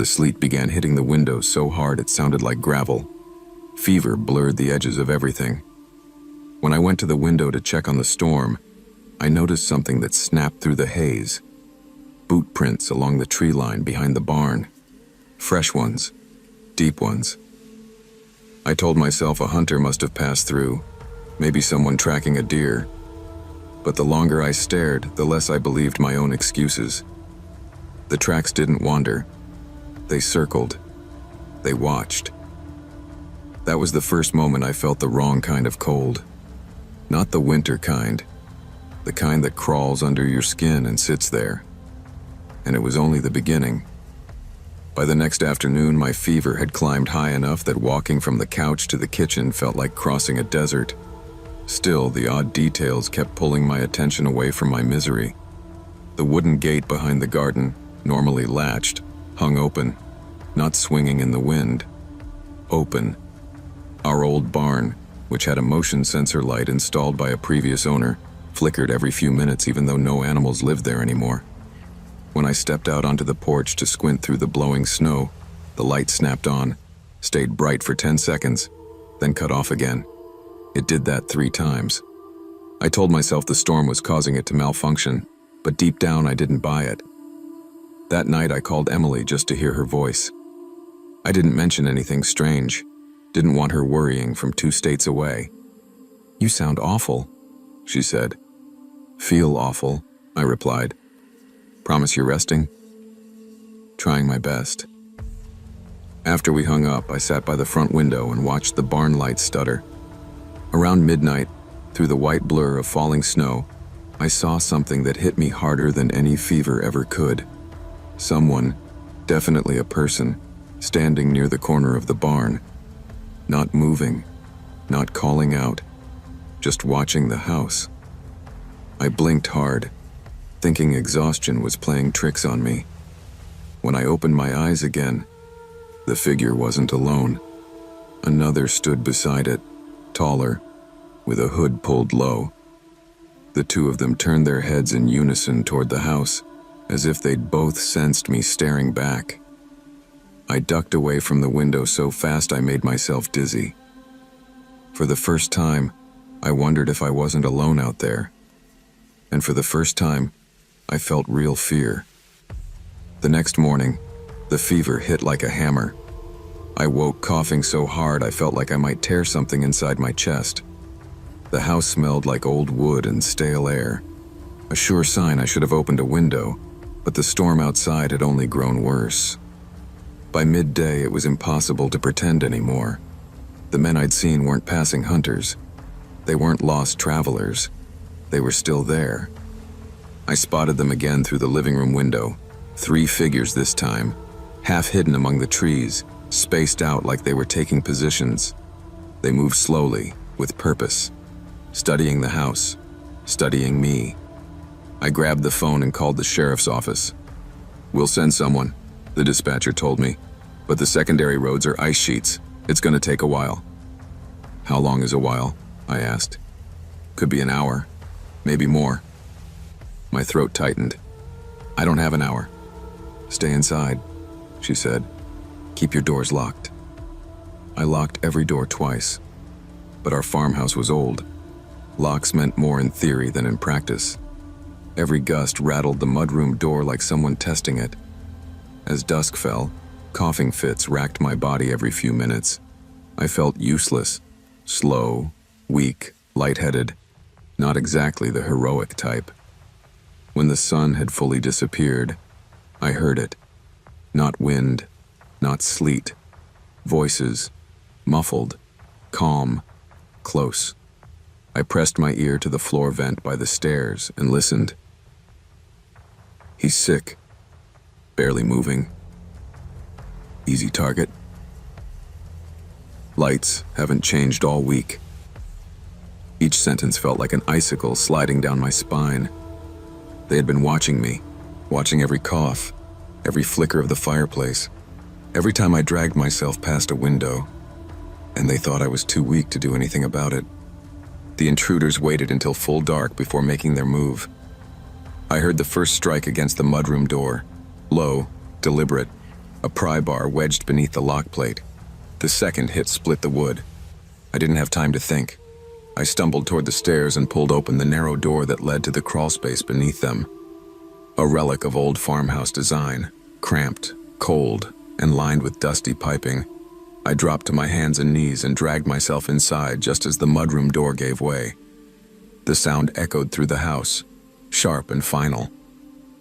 The sleet began hitting the windows so hard it sounded like gravel. Fever blurred the edges of everything. When I went to the window to check on the storm, I noticed something that snapped through the haze. Boot prints along the tree line behind the barn. Fresh ones, deep ones. I told myself a hunter must have passed through, maybe someone tracking a deer. But the longer I stared, the less I believed my own excuses. The tracks didn't wander. They circled. They watched. That was the first moment I felt the wrong kind of cold. Not the winter kind. The kind that crawls under your skin and sits there. And it was only the beginning. By the next afternoon, my fever had climbed high enough that walking from the couch to the kitchen felt like crossing a desert. Still, the odd details kept pulling my attention away from my misery. The wooden gate behind the garden, normally latched, hung open, not swinging in the wind. Open. Our old barn, which had a motion sensor light installed by a previous owner, flickered every few minutes even though no animals lived there anymore. When I stepped out onto the porch to squint through the blowing snow, the light snapped on, stayed bright for 10 seconds, then cut off again. It did that 3 times. I told myself the storm was causing it to malfunction, but deep down I didn't buy it. That night I called Emily just to hear her voice. I didn't mention anything strange, didn't want her worrying from 2 states away. "You sound awful," she said. "Feel awful," I replied. "Promise you're resting?" "Trying my best." After we hung up, I sat by the front window and watched the barn lights stutter. Around midnight, through the white blur of falling snow, I saw something that hit me harder than any fever ever could. Someone, definitely a person, standing near the corner of the barn. Not moving, not calling out, just watching the house. I blinked hard, thinking exhaustion was playing tricks on me. When I opened my eyes again, the figure wasn't alone. Another stood beside it, taller, with a hood pulled low. The 2 of them turned their heads in unison toward the house, as if they'd both sensed me staring back. I ducked away from the window so fast I made myself dizzy. For the first time, I wondered if I wasn't alone out there. And for the first time, I felt real fear. The next morning, the fever hit like a hammer. I woke coughing so hard I felt like I might tear something inside my chest. The house smelled like old wood and stale air. A sure sign I should have opened a window, but the storm outside had only grown worse. By midday, it was impossible to pretend anymore. The men I'd seen weren't passing hunters. They weren't lost travelers. They were still there. I spotted them again through the living room window. 3 figures this time, half hidden among the trees, spaced out like they were taking positions. They moved slowly, with purpose, studying the house, studying me. I grabbed the phone and called the sheriff's office. "We'll send someone," the dispatcher told me, "but the secondary roads are ice sheets. It's going to take a while." "How long is a while?" I asked. "Could be an hour, maybe more." My throat tightened. "I don't have an hour." "Stay inside," she said. "Keep your doors locked." I locked every door twice, but our farmhouse was old. Locks meant more in theory than in practice. Every gust rattled the mudroom door like someone testing it. As dusk fell, coughing fits racked my body every few minutes. I felt useless, slow, weak, lightheaded, not exactly the heroic type. When the sun had fully disappeared, I heard it. Not wind, not sleet. Voices, muffled, calm, close. I pressed my ear to the floor vent by the stairs and listened. "He's sick, barely moving. Easy target. Lights haven't changed all week." Each sentence felt like an icicle sliding down my spine. They had been watching me, watching every cough, every flicker of the fireplace, every time I dragged myself past a window, and they thought I was too weak to do anything about it. The intruders waited until full dark before making their move. I heard the first strike against the mudroom door, low, deliberate, a pry bar wedged beneath the lock plate. The second hit split the wood. I didn't have time to think. I stumbled toward the stairs and pulled open the narrow door that led to the crawlspace beneath them. A relic of old farmhouse design, cramped, cold, and lined with dusty piping. I dropped to my hands and knees and dragged myself inside just as the mudroom door gave way. The sound echoed through the house, sharp and final.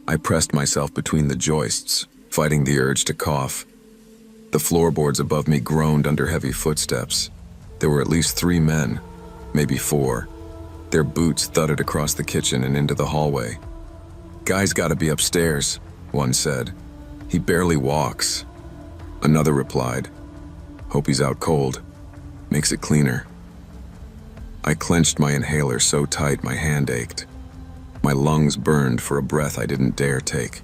I pressed myself between the joists, fighting the urge to cough. The floorboards above me groaned under heavy footsteps. There were at least 3 men, maybe 4. Their boots thudded across the kitchen and into the hallway. "Guy's gotta be upstairs," one said. "He barely walks." Another replied, "Hope he's out cold. Makes it cleaner." I clenched my inhaler so tight my hand ached. My lungs burned for a breath I didn't dare take.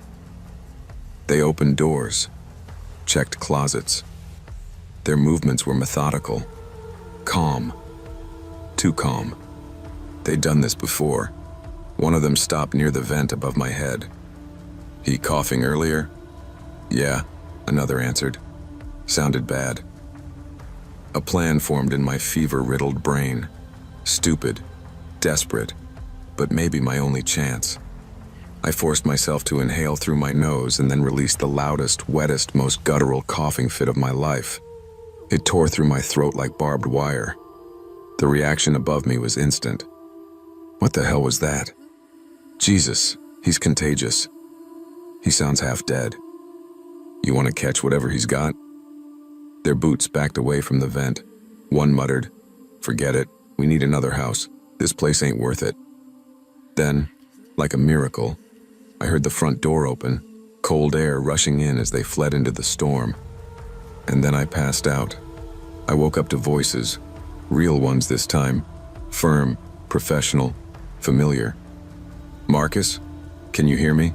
They opened doors, checked closets. Their movements were methodical, calm, too calm. They'd done this before. One of them stopped near the vent above my head. "He coughing earlier?" "Yeah," another answered. Sounded bad. A plan formed in my fever-riddled brain. Stupid, desperate, but maybe my only chance. I forced myself to inhale through my nose and then released the loudest, wettest, most guttural coughing fit of my life. It tore through my throat like barbed wire. The reaction above me was instant. What the hell was that? Jesus, he's contagious. He sounds half dead. You want to catch whatever he's got? Their boots backed away from the vent. One muttered, "Forget it, we need another house. This place ain't worth it." Then, like a miracle, I heard the front door open, cold air rushing in as they fled into the storm. And then I passed out. I woke up to voices, real ones this time, firm, professional, familiar. "Marcus, can you hear me?"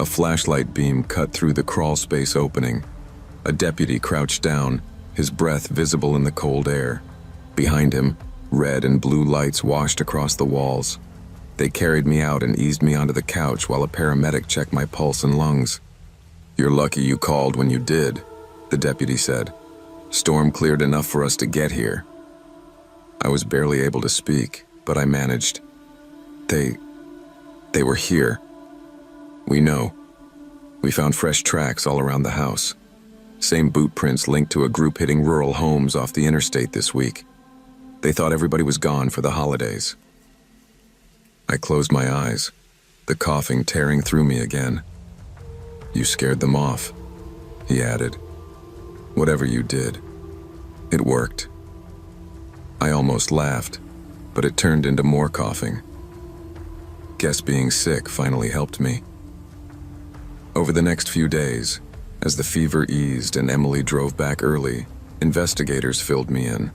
A flashlight beam cut through the crawl space opening. A deputy crouched down, his breath visible in the cold air. Behind him, red and blue lights washed across the walls. They carried me out and eased me onto the couch while a paramedic checked my pulse and lungs. "You're lucky you called when you did," the deputy said. "Storm cleared enough for us to get here." I was barely able to speak, but I managed. They were here. "We know. We found fresh tracks all around the house. Same boot prints linked to a group hitting rural homes off the interstate this week. They thought everybody was gone for the holidays." I closed my eyes, the coughing tearing through me again. "You scared them off," he added. "Whatever you did, it worked." I almost laughed, but it turned into more coughing. Guess being sick finally helped me. Over the next few days, as the fever eased and Emily drove back early, investigators filled me in.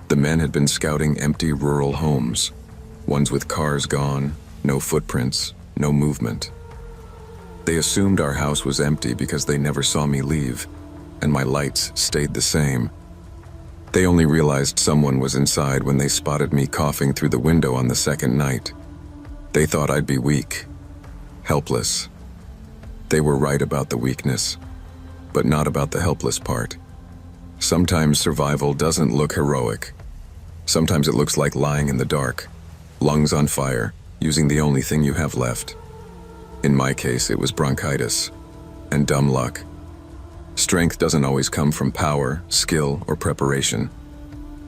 The men had been scouting empty rural homes, ones with cars gone, no footprints, no movement. They assumed our house was empty because they never saw me leave, and my lights stayed the same. They only realized someone was inside when they spotted me coughing through the window on the second night. They thought I'd be weak, helpless. They were right about the weakness, but not about the helpless part. Sometimes survival doesn't look heroic. Sometimes it looks like lying in the dark, lungs on fire, using the only thing you have left. In my case, it was bronchitis and dumb luck. Strength doesn't always come from power, skill, or preparation.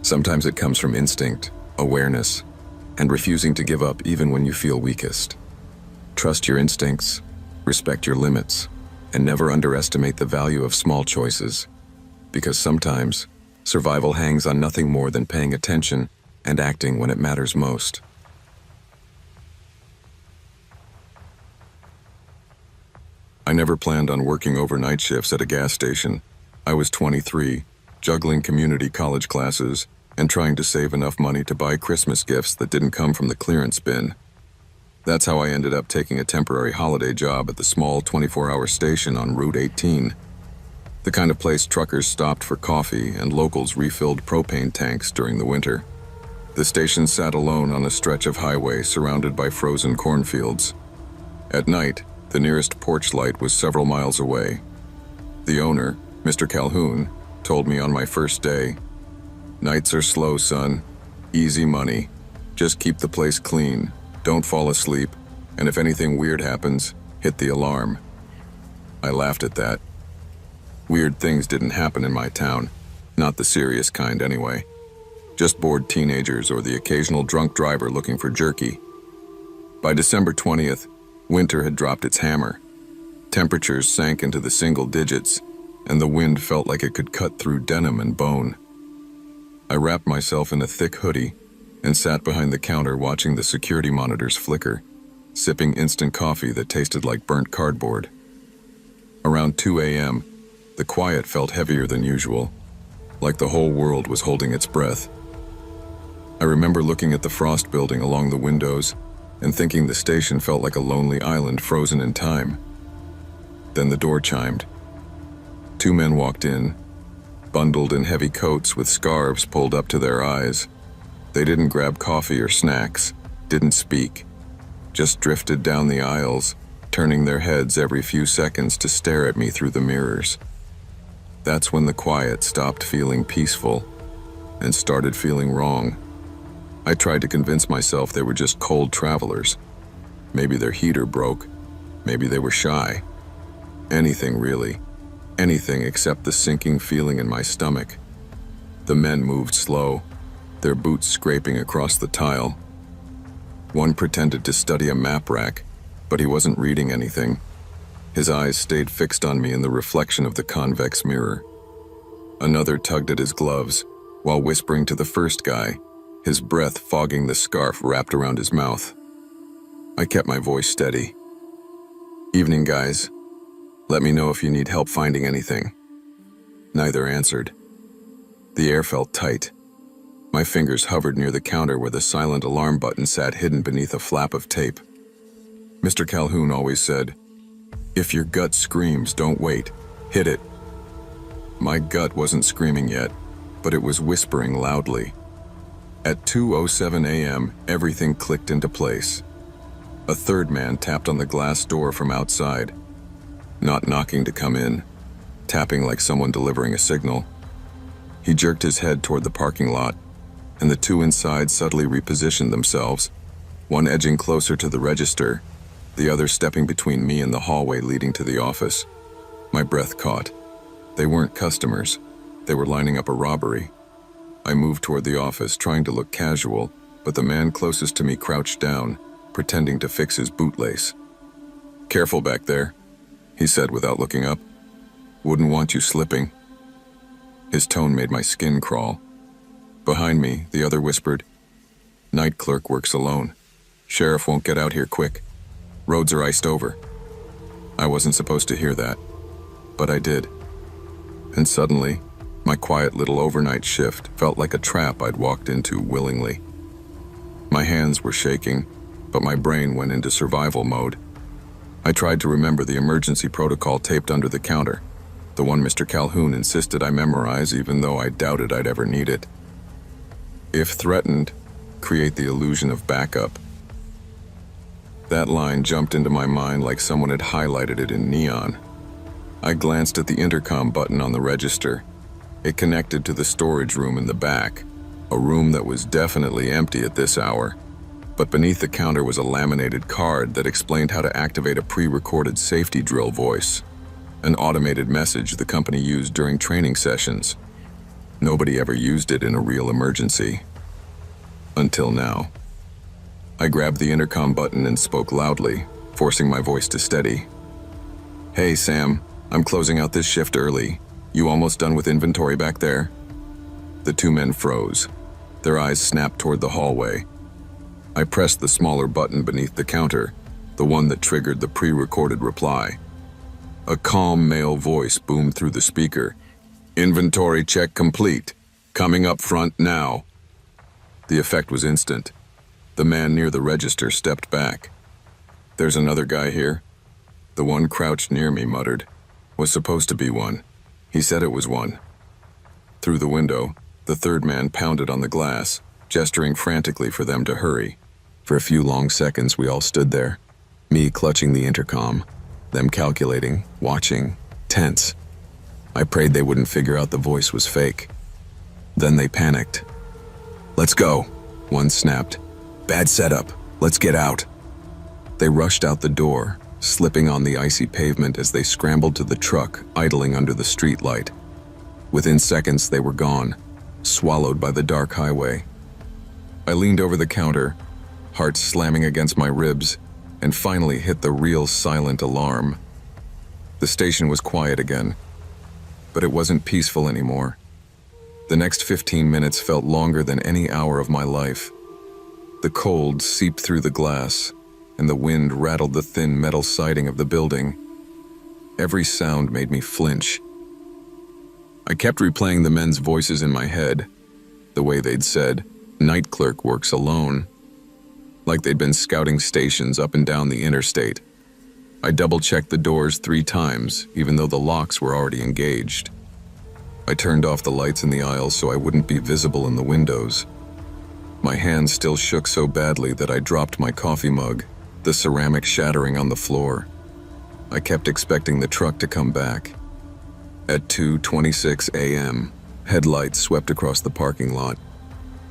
Sometimes it comes from instinct, awareness, and refusing to give up even when you feel weakest. Trust your instincts, respect your limits, and never underestimate the value of small choices, because sometimes survival hangs on nothing more than paying attention and acting when it matters most. I never planned on working overnight shifts at a gas station. I was 23, juggling community college classes, and trying to save enough money to buy Christmas gifts that didn't come from the clearance bin. That's how I ended up taking a temporary holiday job at the small 24-hour station on Route 18. The kind of place truckers stopped for coffee and locals refilled propane tanks during the winter. The station sat alone on a stretch of highway surrounded by frozen cornfields. At night, the nearest porch light was several miles away. The owner, Mr. Calhoun, told me on my first day, "Nights are slow, son. Easy money. Just keep the place clean. Don't fall asleep. And if anything weird happens, hit the alarm." I laughed at that. Weird things didn't happen in my town. Not the serious kind, anyway. Just bored teenagers or the occasional drunk driver looking for jerky. By December 20th, winter had dropped its hammer. Temperatures sank into the single digits, and the wind felt like it could cut through denim and bone. I wrapped myself in a thick hoodie and sat behind the counter watching the security monitors flicker, sipping instant coffee that tasted like burnt cardboard. Around 2 a.m., the quiet felt heavier than usual, like the whole world was holding its breath. I remember looking at the frost building along the windows and thinking the station felt like a lonely island frozen in time. Then the door chimed. 2 men walked in, bundled in heavy coats with scarves pulled up to their eyes. They didn't grab coffee or snacks, didn't speak, just drifted down the aisles, turning their heads every few seconds to stare at me through the mirrors. That's when the quiet stopped feeling peaceful and started feeling wrong. I tried to convince myself they were just cold travelers. Maybe their heater broke. Maybe they were shy. Anything, really. Anything except the sinking feeling in my stomach. The men moved slow, their boots scraping across the tile. One pretended to study a map rack, but he wasn't reading anything. His eyes stayed fixed on me in the reflection of the convex mirror. Another tugged at his gloves, while whispering to the first guy, his breath fogging the scarf wrapped around his mouth. I kept my voice steady. "Evening, guys. Let me know if you need help finding anything." Neither answered. The air felt tight. My fingers hovered near the counter where the silent alarm button sat hidden beneath a flap of tape. Mr. Calhoun always said, "If your gut screams, don't wait. Hit it." My gut wasn't screaming yet, but it was whispering loudly. At 2:07 a.m., everything clicked into place. A third man tapped on the glass door from outside, not knocking to come in, tapping like someone delivering a signal. He jerked his head toward the parking lot, and the 2 inside subtly repositioned themselves, one edging closer to the register, the other stepping between me and the hallway leading to the office. My breath caught. They weren't customers. They were lining up a robbery. I moved toward the office, trying to look casual, but the man closest to me crouched down, pretending to fix his bootlace. "Careful back there," he said without looking up. "Wouldn't want you slipping." His tone made my skin crawl. Behind me, the other whispered, "Night clerk works alone. Sheriff won't get out here quick. Roads are iced over." I wasn't supposed to hear that, but I did. And suddenly, my quiet little overnight shift felt like a trap I'd walked into willingly. My hands were shaking, but my brain went into survival mode. I tried to remember the emergency protocol taped under the counter, the one Mr. Calhoun insisted I memorize even though I doubted I'd ever need it. If threatened, create the illusion of backup. That line jumped into my mind like someone had highlighted it in neon. I glanced at the intercom button on the register. It connected to the storage room in the back, a room that was definitely empty at this hour. But beneath the counter was a laminated card that explained how to activate a pre-recorded safety drill voice, an automated message the company used during training sessions. Nobody ever used it in a real emergency. Until now. I grabbed the intercom button and spoke loudly, forcing my voice to steady. "Hey, Sam, I'm closing out this shift early. You almost done with inventory back there?" The 2 men froze. Their eyes snapped toward the hallway. I pressed the smaller button beneath the counter, the one that triggered the pre-recorded reply. A calm male voice boomed through the speaker. "Inventory check complete. Coming up front now." The effect was instant. The man near the register stepped back. "There's another guy here." The one crouched near me muttered, "Was supposed to be one. He said it was one." Through the window, the third man pounded on the glass, gesturing frantically for them to hurry. For a few long seconds, we all stood there, me clutching the intercom, them calculating, watching, tense. I prayed they wouldn't figure out the voice was fake. Then they panicked. "Let's go," one snapped. "Bad setup. Let's get out." They rushed out the door, slipping on the icy pavement as they scrambled to the truck idling under the streetlight. Within seconds, they were gone, swallowed by the dark highway. I leaned over the counter, heart slamming against my ribs, and finally hit the real silent alarm. The station was quiet again, but it wasn't peaceful anymore. The next 15 minutes felt longer than any hour of my life. The cold seeped through the glass, and the wind rattled the thin metal siding of the building. Every sound made me flinch. I kept replaying the men's voices in my head, the way they'd said, "Night clerk works alone," like they'd been scouting stations up and down the interstate. I double-checked the doors 3 times, even though the locks were already engaged. I turned off the lights in the aisles so I wouldn't be visible in the windows. My hands still shook so badly that I dropped my coffee mug, the ceramic shattering on the floor. I kept expecting the truck to come back. At 2:26 a.m., headlights swept across the parking lot.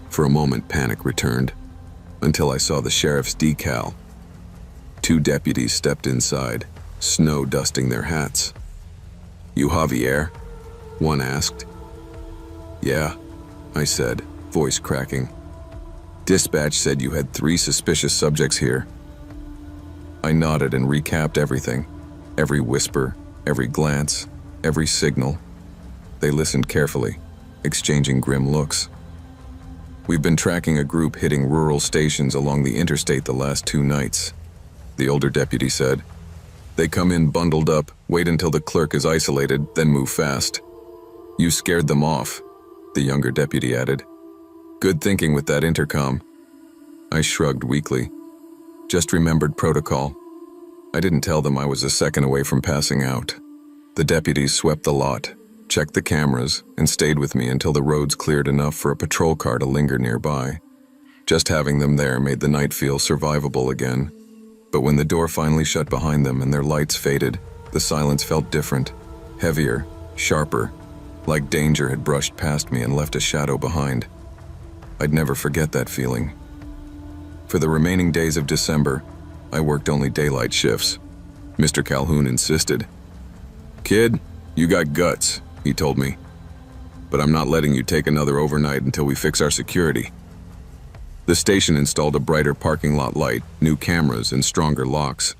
For a moment, panic returned, until I saw the sheriff's decal. 2 deputies stepped inside, snow dusting their hats. "You Javier?" one asked. "Yeah," I said, voice cracking. "Dispatch said you had 3 suspicious subjects here." I nodded and recapped everything. Every whisper, every glance, every signal. They listened carefully, exchanging grim looks. "We've been tracking a group hitting rural stations along the interstate the last 2 nights, the older deputy said. "They come in bundled up, wait until the clerk is isolated, then move fast." "You scared them off," the younger deputy added. "Good thinking with that intercom." I shrugged weakly. Just remembered protocol. I didn't tell them I was a second away from passing out. The deputies swept the lot, checked the cameras, and stayed with me until the roads cleared enough for a patrol car to linger nearby. Just having them there made the night feel survivable again. But when the door finally shut behind them and their lights faded, the silence felt different, heavier, sharper, like danger had brushed past me and left a shadow behind. I'd never forget that feeling. For the remaining days of December, I worked only daylight shifts. Mr. Calhoun insisted. "Kid, you got guts," he told me. "But I'm not letting you take another overnight until we fix our security." The station installed a brighter parking lot light, new cameras, and stronger locks.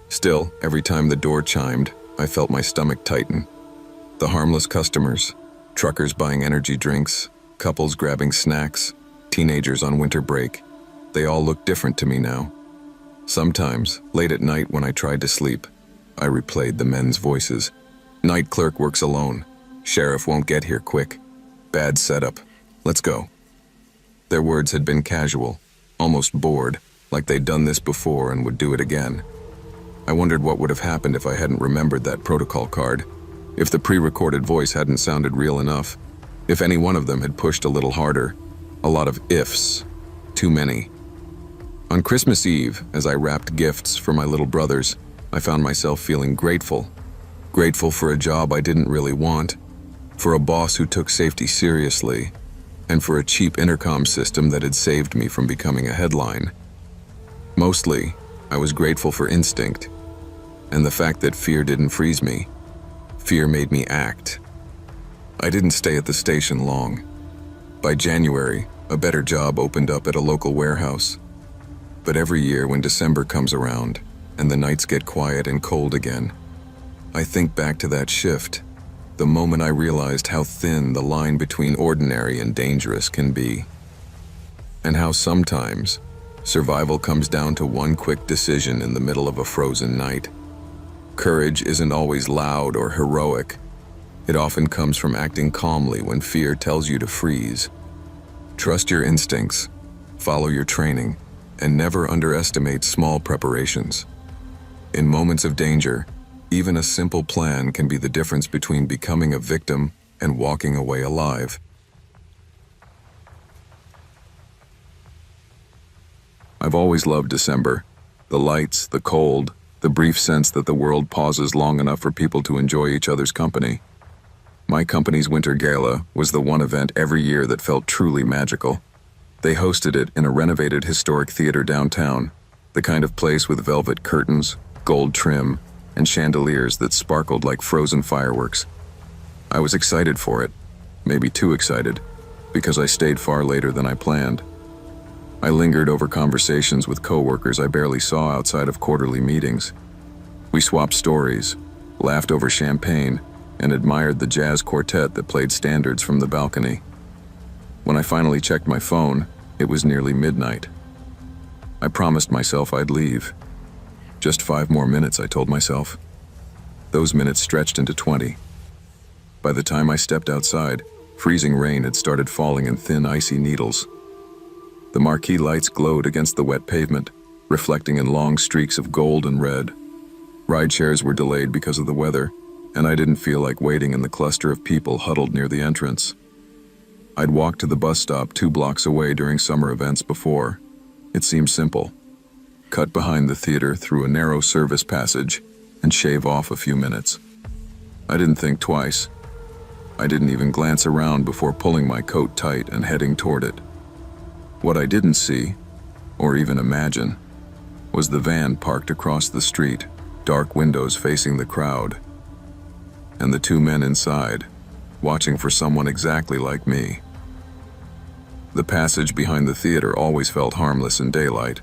Still, every time the door chimed, I felt my stomach tighten. The harmless customers, truckers buying energy drinks, couples grabbing snacks, teenagers on winter break, they all looked different to me now. Sometimes, late at night when I tried to sleep, I replayed the men's voices. "Night clerk works alone. Sheriff won't get here quick. Bad setup. Let's go." Their words had been casual, almost bored, like they'd done this before and would do it again. I wondered what would have happened if I hadn't remembered that protocol card, if the pre-recorded voice hadn't sounded real enough, if any one of them had pushed a little harder. A lot of ifs. Too many. On Christmas Eve, as I wrapped gifts for my little brothers, I found myself feeling grateful. Grateful for a job I didn't really want, for a boss who took safety seriously, and for a cheap intercom system that had saved me from becoming a headline. Mostly, I was grateful for instinct, and the fact that fear didn't freeze me. Fear made me act. I didn't stay at the station long. By January, a better job opened up at a local warehouse. But every year when December comes around, and the nights get quiet and cold again, I think back to that shift, the moment I realized how thin the line between ordinary and dangerous can be. And how sometimes, survival comes down to one quick decision in the middle of a frozen night. Courage isn't always loud or heroic. It often comes from acting calmly when fear tells you to freeze. Trust your instincts, follow your training, and never underestimate small preparations. In moments of danger, even a simple plan can be the difference between becoming a victim and walking away alive. I've always loved December. The lights, the cold, the brief sense that the world pauses long enough for people to enjoy each other's company. My company's Winter Gala was the one event every year that felt truly magical. They hosted it in a renovated historic theater downtown, the kind of place with velvet curtains, gold trim, and chandeliers that sparkled like frozen fireworks. I was excited for it, maybe too excited, because I stayed far later than I planned. I lingered over conversations with coworkers I barely saw outside of quarterly meetings. We swapped stories, laughed over champagne, and admired the jazz quartet that played standards from the balcony. When I finally checked my phone, it was nearly midnight. I promised myself I'd leave. Just 5 more minutes, I told myself. Those minutes stretched into 20. By the time I stepped outside, freezing rain had started falling in thin, icy needles. The marquee lights glowed against the wet pavement, reflecting in long streaks of gold and red. Rideshares were delayed because of the weather, and I didn't feel like waiting in the cluster of people huddled near the entrance. I'd walked to the bus stop 2 blocks away during summer events before. It seemed simple. Cut behind the theater through a narrow service passage and shave off a few minutes. I didn't think twice. I didn't even glance around before pulling my coat tight and heading toward it. What I didn't see, or even imagine, was the van parked across the street, dark windows facing the crowd, and the 2 men inside, watching for someone exactly like me. The passage behind the theater always felt harmless in daylight,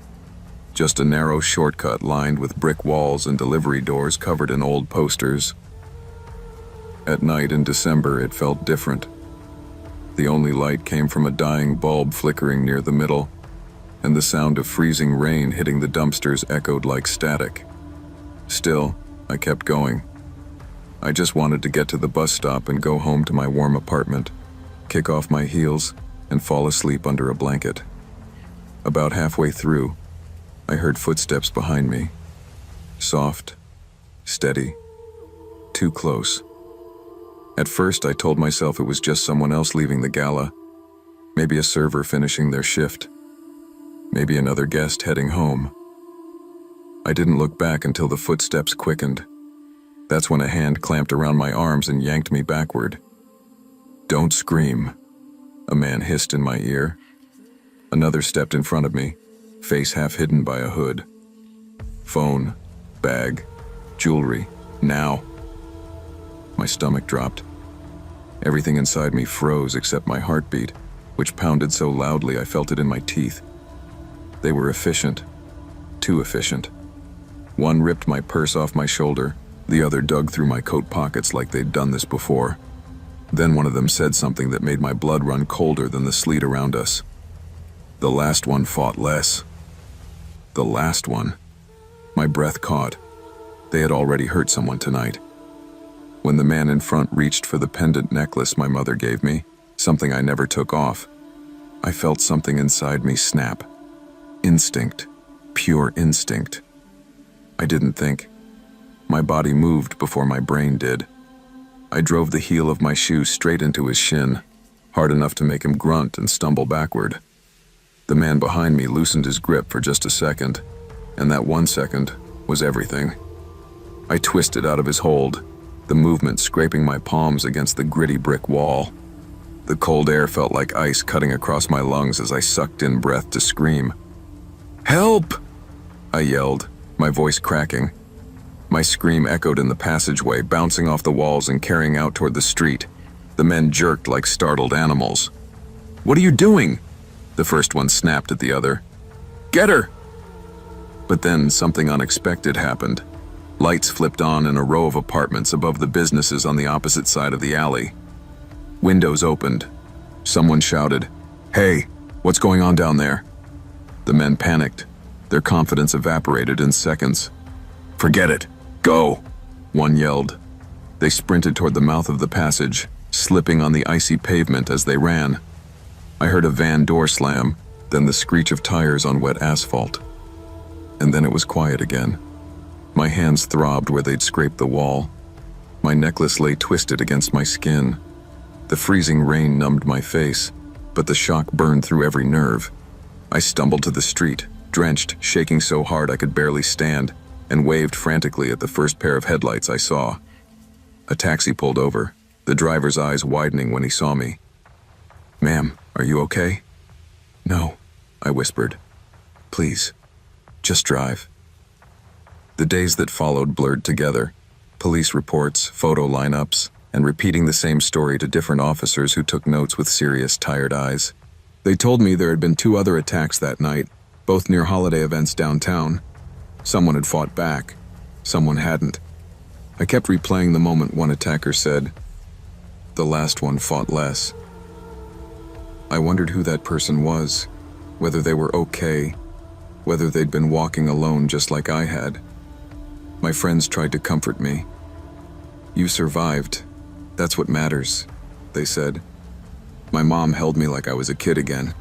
just a narrow shortcut lined with brick walls and delivery doors covered in old posters. At night in December, it felt different. The only light came from a dying bulb flickering near the middle, and the sound of freezing rain hitting the dumpsters echoed like static. Still, I kept going. I just wanted to get to the bus stop and go home to my warm apartment, kick off my heels, and fall asleep under a blanket. About halfway through, I heard footsteps behind me. Soft, steady, too close. At first, I told myself it was just someone else leaving the gala, maybe a server finishing their shift, maybe another guest heading home. I didn't look back until the footsteps quickened. That's when a hand clamped around my arms and yanked me backward. "Don't scream," a man hissed in my ear. Another stepped in front of me, face half hidden by a hood. Phone, bag, jewelry, now. My stomach dropped. Everything inside me froze except my heartbeat, which pounded so loudly I felt it in my teeth. They were efficient, too efficient. One ripped my purse off my shoulder, the other dug through my coat pockets like they'd done this before. Then one of them said something that made my blood run colder than the sleet around us. The last one fought less. The last one. My breath caught. They had already hurt someone tonight. When the man in front reached for the pendant necklace my mother gave me, something I never took off, I felt something inside me snap. Instinct. Pure instinct. I didn't think. My body moved before my brain did. I drove the heel of my shoe straight into his shin, hard enough to make him grunt and stumble backward. The man behind me loosened his grip for just a second, and that 1 second was everything. I twisted out of his hold, the movement scraping my palms against the gritty brick wall. The cold air felt like ice cutting across my lungs as I sucked in breath to scream. "Help!" I yelled, my voice cracking. My scream echoed in the passageway, bouncing off the walls and carrying out toward the street. The men jerked like startled animals. "What are you doing?" The first one snapped at the other. "Get her!" But then something unexpected happened. Lights flipped on in a row of apartments above the businesses on the opposite side of the alley. Windows opened. Someone shouted, "Hey, what's going on down there?" The men panicked. Their confidence evaporated in seconds. "Forget it. Go!" one yelled. They sprinted toward the mouth of the passage, slipping on the icy pavement as they ran. I heard a van door slam, then the screech of tires on wet asphalt. And then it was quiet again. My hands throbbed where they'd scraped the wall. My necklace lay twisted against my skin. The freezing rain numbed my face, but the shock burned through every nerve. I stumbled to the street, drenched, shaking so hard I could barely stand, and waved frantically at the first pair of headlights I saw. A taxi pulled over, the driver's eyes widening when he saw me. "Ma'am, are you okay?" "No," I whispered. "Please, just drive." The days that followed blurred together. Police reports, photo lineups, and repeating the same story to different officers who took notes with serious, tired eyes. They told me there had been 2 other attacks that night, both near holiday events downtown. Someone had fought back. Someone hadn't. I kept replaying the moment one attacker said, "The last one fought less." I wondered who that person was, whether they were okay, whether they'd been walking alone just like I had. My friends tried to comfort me. "You survived. That's what matters," they said. My mom held me like I was a kid again.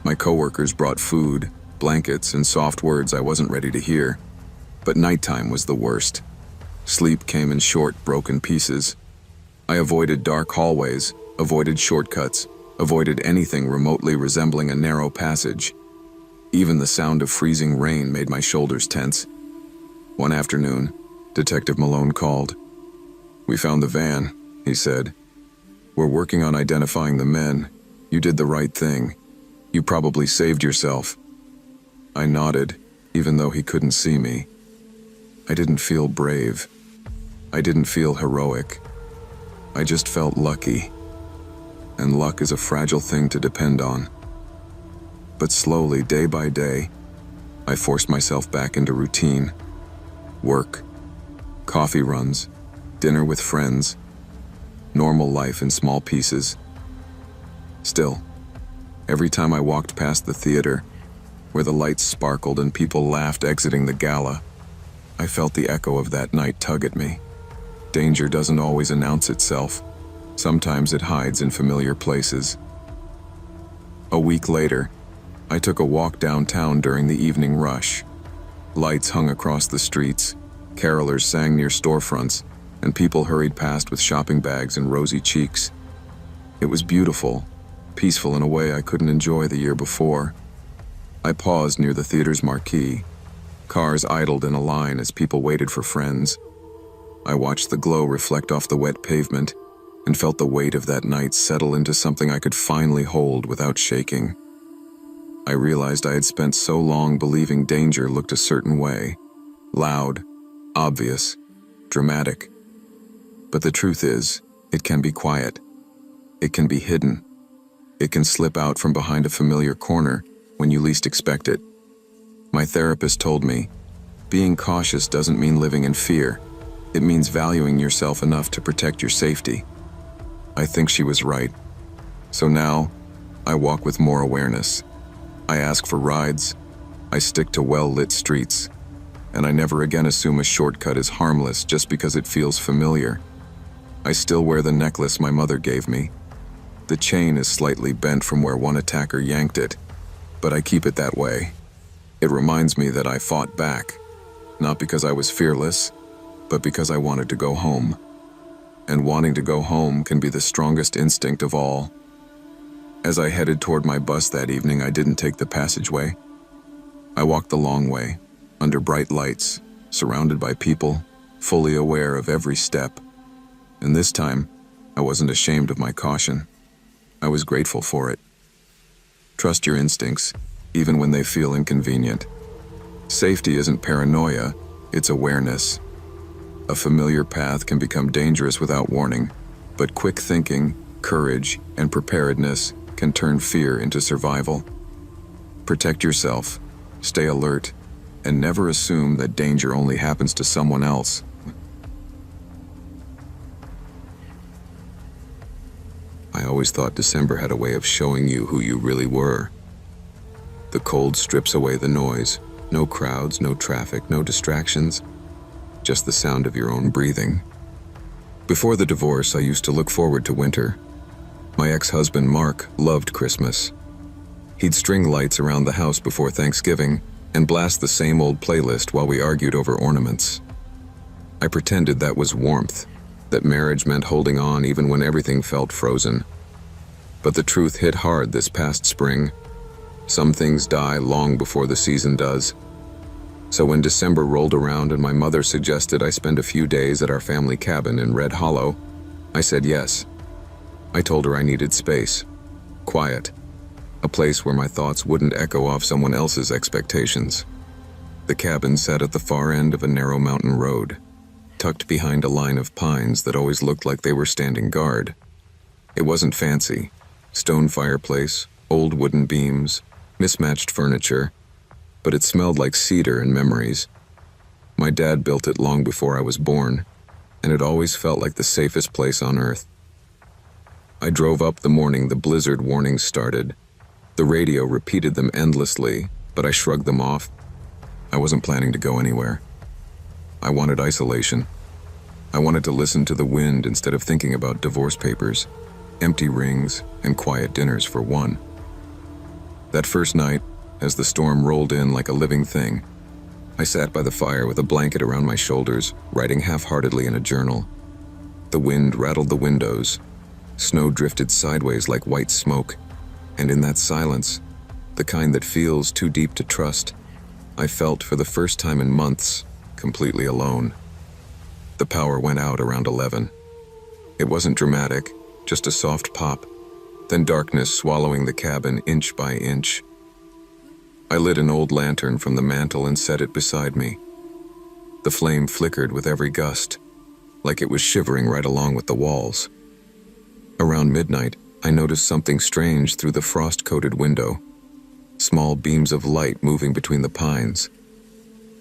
My coworkers brought food, blankets, and soft words I wasn't ready to hear. But nighttime was the worst. Sleep came in short, broken pieces. I avoided dark hallways, avoided shortcuts, avoided anything remotely resembling a narrow passage. Even the sound of freezing rain made my shoulders tense. One afternoon, Detective Malone called. "We found the van," he said. "We're working on identifying the men. You did the right thing. You probably saved yourself." I nodded, even though he couldn't see me. I didn't feel brave. I didn't feel heroic. I just felt lucky. And luck is a fragile thing to depend on. But slowly, day by day, I forced myself back into routine. Work, coffee runs, dinner with friends, normal life in small pieces. Still, every time I walked past the theater, where the lights sparkled and people laughed exiting the gala, I felt the echo of that night tug at me. Danger doesn't always announce itself. Sometimes it hides in familiar places. A week later, I took a walk downtown during the evening rush. Lights hung across the streets, carolers sang near storefronts, and people hurried past with shopping bags and rosy cheeks. It was beautiful, peaceful in a way I couldn't enjoy the year before. I paused near the theater's marquee. Cars idled in a line as people waited for friends. I watched the glow reflect off the wet pavement and felt the weight of that night settle into something I could finally hold without shaking. I realized I had spent so long believing danger looked a certain way, loud, obvious, dramatic. But the truth is, it can be quiet. It can be hidden. It can slip out from behind a familiar corner when you least expect it. My therapist told me, being cautious doesn't mean living in fear. It means valuing yourself enough to protect your safety. I think she was right. So now, I walk with more awareness. I ask for rides. I stick to well-lit streets. And I never again assume a shortcut is harmless just because it feels familiar. I still wear the necklace my mother gave me. The chain is slightly bent from where one attacker yanked it, but I keep it that way. It reminds me that I fought back, not because I was fearless, but because I wanted to go home. And wanting to go home can be the strongest instinct of all. As I headed toward my bus that evening, I didn't take the passageway. I walked the long way, under bright lights, surrounded by people, fully aware of every step. And this time, I wasn't ashamed of my caution. I was grateful for it. Trust your instincts, even when they feel inconvenient. Safety isn't paranoia, it's awareness. A familiar path can become dangerous without warning, but quick thinking, courage, and preparedness can turn fear into survival. Protect yourself, stay alert, and never assume that danger only happens to someone else. I always thought December had a way of showing you who you really were. The cold strips away the noise. No crowds, no traffic, no distractions. Just the sound of your own breathing. Before the divorce, I used to look forward to winter. My ex-husband, Mark, loved Christmas. He'd string lights around the house before Thanksgiving and blast the same old playlist while we argued over ornaments. I pretended that was warmth, that marriage meant holding on even when everything felt frozen. But the truth hit hard this past spring. Some things die long before the season does. So when December rolled around and my mother suggested I spend a few days at our family cabin in Red Hollow, I said yes, I told her I needed space, quiet, a place where my thoughts wouldn't echo off someone else's expectations. The cabin sat at the far end of a narrow mountain road, tucked behind a line of pines that always looked like they were standing guard. It wasn't fancy. Stone fireplace, old wooden beams, mismatched furniture, but it smelled like cedar and memories. My dad built it long before I was born, and it always felt like the safest place on earth. I drove up the morning the blizzard warnings started. The radio repeated them endlessly, but I shrugged them off. I wasn't planning to go anywhere. I wanted isolation. I wanted to listen to the wind instead of thinking about divorce papers, empty rings, and quiet dinners for one. That first night, as the storm rolled in like a living thing, I sat by the fire with a blanket around my shoulders, writing half-heartedly in a journal. The wind rattled the windows. Snow drifted sideways like white smoke, and in that silence, the kind that feels too deep to trust, I felt for the first time in months, completely alone. The power went out around 11. It wasn't dramatic, just a soft pop, then darkness swallowing the cabin inch by inch. I lit an old lantern from the mantel and set it beside me. The flame flickered with every gust, like it was shivering right along with the walls. Around midnight, I noticed something strange through the frost-coated window. Small beams of light moving between the pines.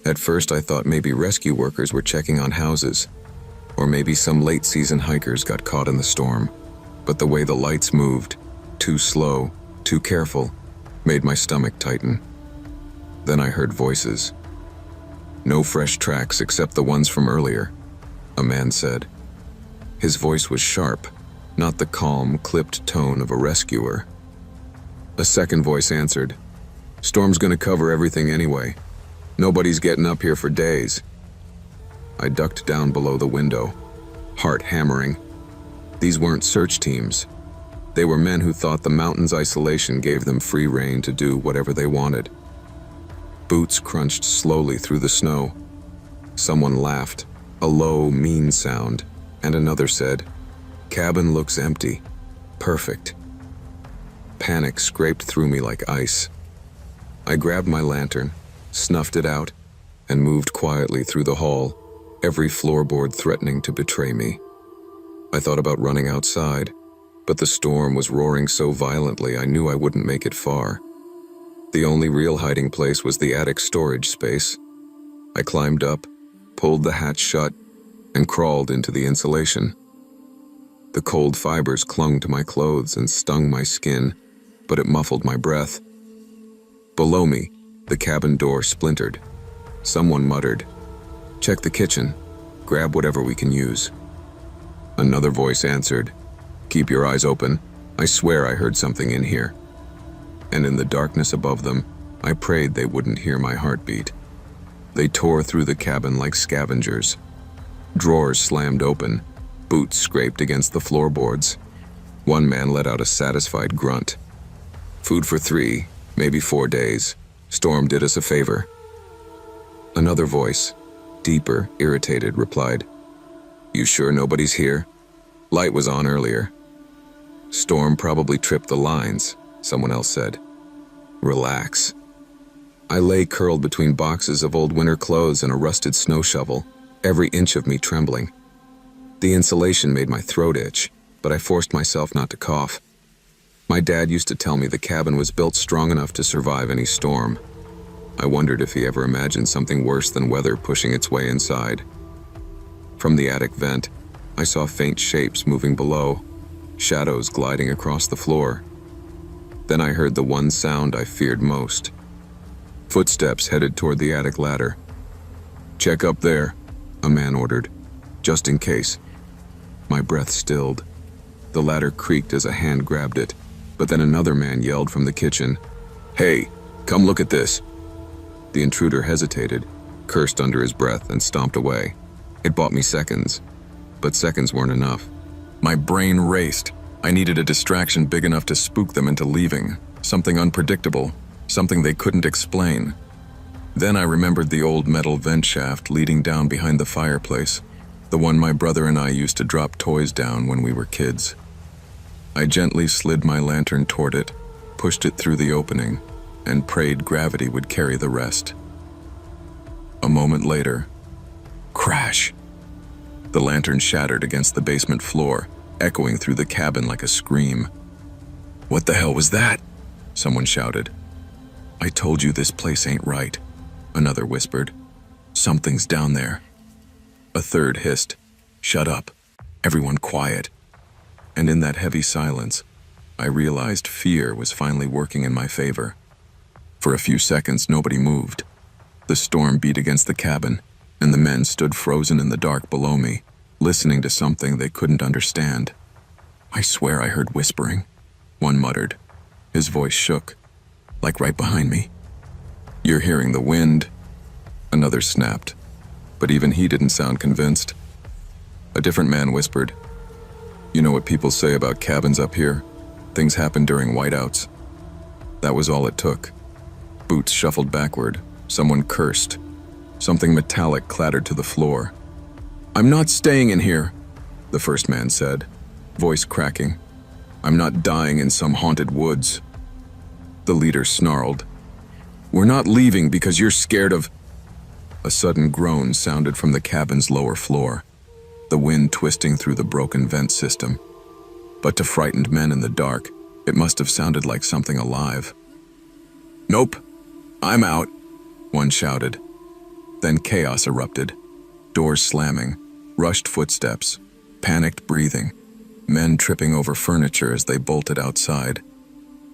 At first I thought maybe rescue workers were checking on houses, or maybe some late-season hikers got caught in the storm. But the way the lights moved, too slow, too careful, made my stomach tighten. Then I heard voices. No fresh tracks except the ones from earlier, a man said. His voice was sharp, not the calm, clipped tone of a rescuer. A second voice answered, "Storm's gonna cover everything anyway. Nobody's getting up here for days." I ducked down below the window, heart hammering. These weren't search teams. They were men who thought the mountain's isolation gave them free rein to do whatever they wanted. Boots crunched slowly through the snow. Someone laughed, a low, mean sound, and another said, "Cabin looks empty. Perfect." Panic scraped through me like ice. I grabbed my lantern, snuffed it out, and moved quietly through the hall, every floorboard threatening to betray me. I thought about running outside, but the storm was roaring so violently I knew I wouldn't make it far. The only real hiding place was the attic storage space. I climbed up, pulled the hatch shut, and crawled into the insulation. The cold fibers clung to my clothes and stung my skin, but it muffled my breath. Below me, the cabin door splintered. Someone muttered, "Check the kitchen. Grab whatever we can use." Another voice answered, "Keep your eyes open. I swear I heard something in here." And in the darkness above them, I prayed they wouldn't hear my heartbeat. They tore through the cabin like scavengers. Drawers slammed open, boots scraped against the floorboards. One man let out a satisfied grunt. "Food for 3, maybe 4 days. Storm did us a favor." Another voice, deeper, irritated, replied, "You sure nobody's here? Light was on earlier." "Storm probably tripped the lines," someone else said. "Relax." I lay curled between boxes of old winter clothes and a rusted snow shovel, every inch of me trembling. The insulation made my throat itch, but I forced myself not to cough. My dad used to tell me the cabin was built strong enough to survive any storm. I wondered if he ever imagined something worse than weather pushing its way inside. From the attic vent, I saw faint shapes moving below, shadows gliding across the floor. Then I heard the one sound I feared most. Footsteps headed toward the attic ladder. "Check up there," a man ordered, "just in case." My breath stilled. The ladder creaked as a hand grabbed it, but then another man yelled from the kitchen, "Hey, come look at this." The intruder hesitated, cursed under his breath, and stomped away. It bought me seconds, but seconds weren't enough. My brain raced. I needed a distraction big enough to spook them into leaving, something unpredictable, something they couldn't explain. Then I remembered the old metal vent shaft leading down behind the fireplace, the one my brother and I used to drop toys down when we were kids. I gently slid my lantern toward it, pushed it through the opening, and prayed gravity would carry the rest. A moment later, crash! The lantern shattered against the basement floor, echoing through the cabin like a scream. "What the hell was that?" someone shouted. "I told you this place ain't right," another whispered. "Something's down there." A third hissed, "Shut up. Everyone quiet." And in that heavy silence, I realized fear was finally working in my favor. For a few seconds, nobody moved. The storm beat against the cabin, and the men stood frozen in the dark below me, listening to something they couldn't understand. "I swear I heard whispering," one muttered. His voice shook, like right behind me. "You're hearing the wind," another snapped, but even he didn't sound convinced. A different man whispered, "You know what people say about cabins up here? Things happen during whiteouts." That was all it took. Boots shuffled backward. Someone cursed. Something metallic clattered to the floor. "I'm not staying in here," the first man said, voice cracking. "I'm not dying in some haunted woods." The leader snarled, "We're not leaving because you're scared of—" A sudden groan sounded from the cabin's lower floor, the wind twisting through the broken vent system. But to frightened men in the dark, it must have sounded like something alive. "Nope, I'm out," one shouted. Then chaos erupted. Doors slamming, rushed footsteps, panicked breathing, men tripping over furniture as they bolted outside.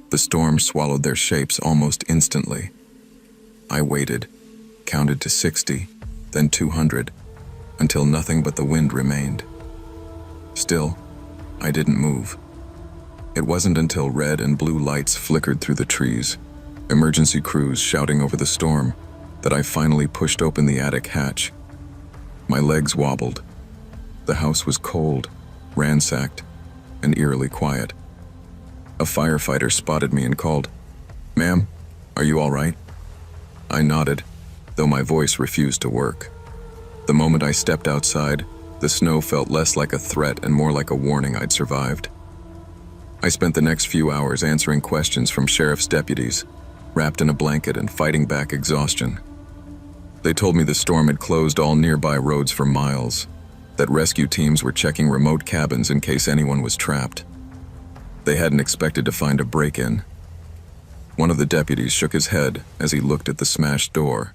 The storm swallowed their shapes almost instantly. I waited, counted to 60, then 200, until nothing but the wind remained. Still, I didn't move. It wasn't until red and blue lights flickered through the trees, emergency crews shouting over the storm, that I finally pushed open the attic hatch. My legs wobbled. The house was cold, ransacked, and eerily quiet. A firefighter spotted me and called, "Ma'am, are you all right?" I nodded, though my voice refused to work. The moment I stepped outside, the snow felt less like a threat and more like a warning I'd survived. I spent the next few hours answering questions from sheriff's deputies, wrapped in a blanket and fighting back exhaustion. They told me the storm had closed all nearby roads for miles, that rescue teams were checking remote cabins in case anyone was trapped. They hadn't expected to find a break-in. One of the deputies shook his head as he looked at the smashed door.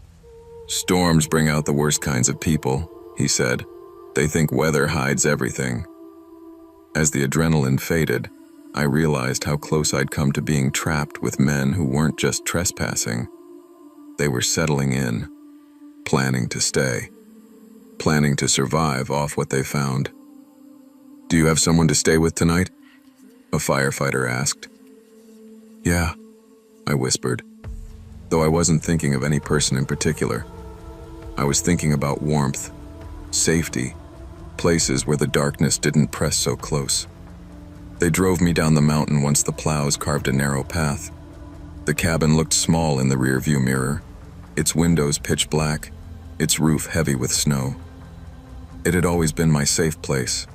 "Storms bring out the worst kinds of people," he said. "They think weather hides everything." As the adrenaline faded, I realized how close I'd come to being trapped with men who weren't just trespassing. They were settling in, planning to stay, planning to survive off what they found. "Do you have someone to stay with tonight?" a firefighter asked. "Yeah," I whispered, though I wasn't thinking of any person in particular. I was thinking about warmth, safety, places where the darkness didn't press so close. They drove me down the mountain once the plows carved a narrow path. The cabin looked small in the rearview mirror, its windows pitch black, its roof heavy with snow. It had always been my safe place,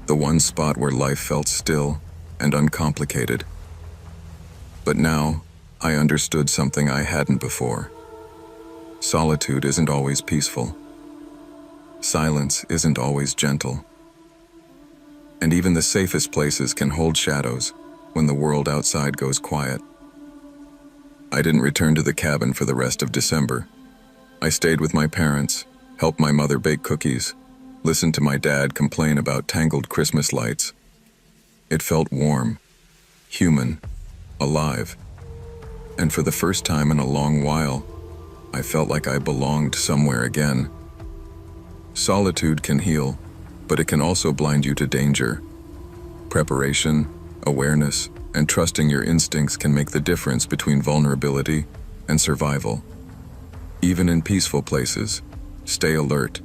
the one spot where life felt still and uncomplicated. But now, I understood something I hadn't before. Solitude isn't always peaceful. Silence isn't always gentle. And even the safest places can hold shadows when the world outside goes quiet. I didn't return to the cabin for the rest of December. I stayed with my parents, helped my mother bake cookies, listened to my dad complain about tangled Christmas lights. It felt warm, human, alive. And for the first time in a long while, I felt like I belonged somewhere again. Solitude can heal, but it can also blind you to danger. Preparation, awareness, and trusting your instincts can make the difference between vulnerability and survival. Even in peaceful places, stay alert,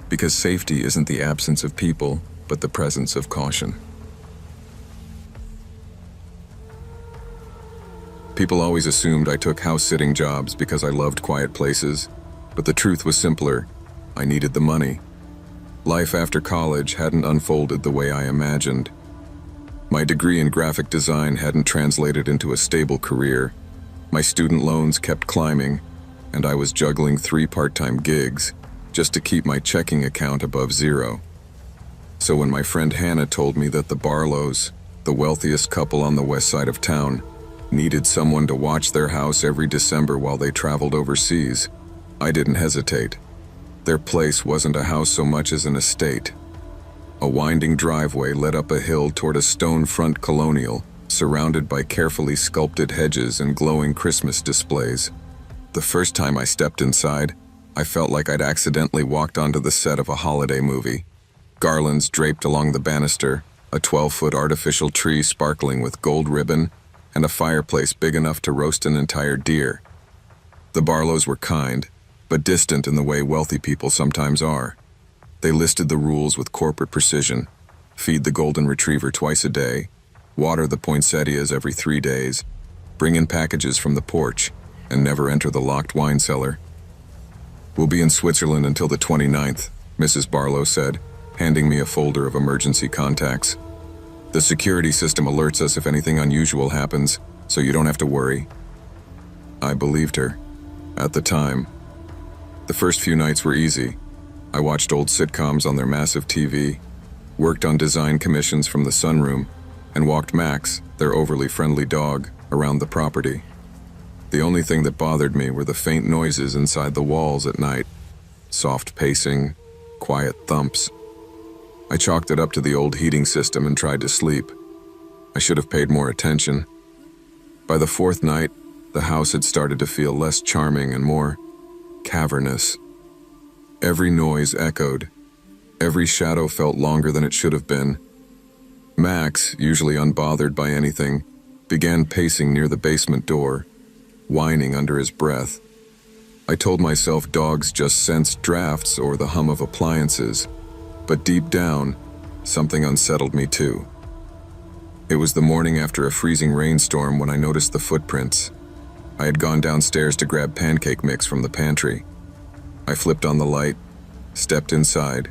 because safety isn't the absence of people, but the presence of caution. People always assumed I took house-sitting jobs because I loved quiet places, but the truth was simpler. I needed the money. Life after college hadn't unfolded the way I imagined. My degree in graphic design hadn't translated into a stable career. My student loans kept climbing, and I was juggling 3 part-time gigs just to keep my checking account above zero. So when my friend Hannah told me that the Barlows, the wealthiest couple on the west side of town, needed someone to watch their house every December while they traveled overseas, I didn't hesitate. Their place wasn't a house so much as an estate. A winding driveway led up a hill toward a stone front colonial, surrounded by carefully sculpted hedges and glowing Christmas displays. The first time I stepped inside, I felt like I'd accidentally walked onto the set of a holiday movie. Garlands draped along the banister, a 12-foot artificial tree sparkling with gold ribbon, and a fireplace big enough to roast an entire deer. The Barlows were kind, but distant in the way wealthy people sometimes are. They listed the rules with corporate precision: feed the golden retriever twice a day, water the poinsettias every 3 days, bring in packages from the porch, and never enter the locked wine cellar. "We'll be in Switzerland until the 29th, Mrs. Barlow said, handing me a folder of emergency contacts. "The security system alerts us if anything unusual happens, so you don't have to worry." I believed her. At the time. The first few nights were easy. I watched old sitcoms on their massive TV, worked on design commissions from the sunroom, and walked Max, their overly friendly dog, around the property. The only thing that bothered me were the faint noises inside the walls at night. Soft pacing, quiet thumps. I chalked it up to the old heating system and tried to sleep. I should have paid more attention. By the 4th night, the house had started to feel less charming and more cavernous. Every noise echoed. Every shadow felt longer than it should have been. Max, usually unbothered by anything, began pacing near the basement door, whining under his breath. I told myself dogs just sensed drafts or the hum of appliances, but deep down, something unsettled me too. It was the morning after a freezing rainstorm when I noticed the footprints. I had gone downstairs to grab pancake mix from the pantry. I flipped on the light, stepped inside,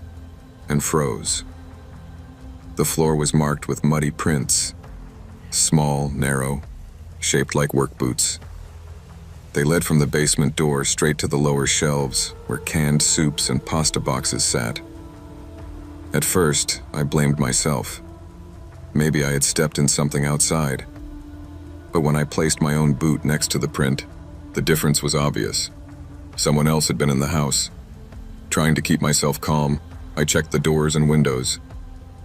and froze. The floor was marked with muddy prints, small, narrow, shaped like work boots. They led from the basement door straight to the lower shelves where canned soups and pasta boxes sat. At first, I blamed myself. Maybe I had stepped in something outside. But when I placed my own boot next to the print, the difference was obvious. Someone else had been in the house. Trying to keep myself calm, I checked the doors and windows.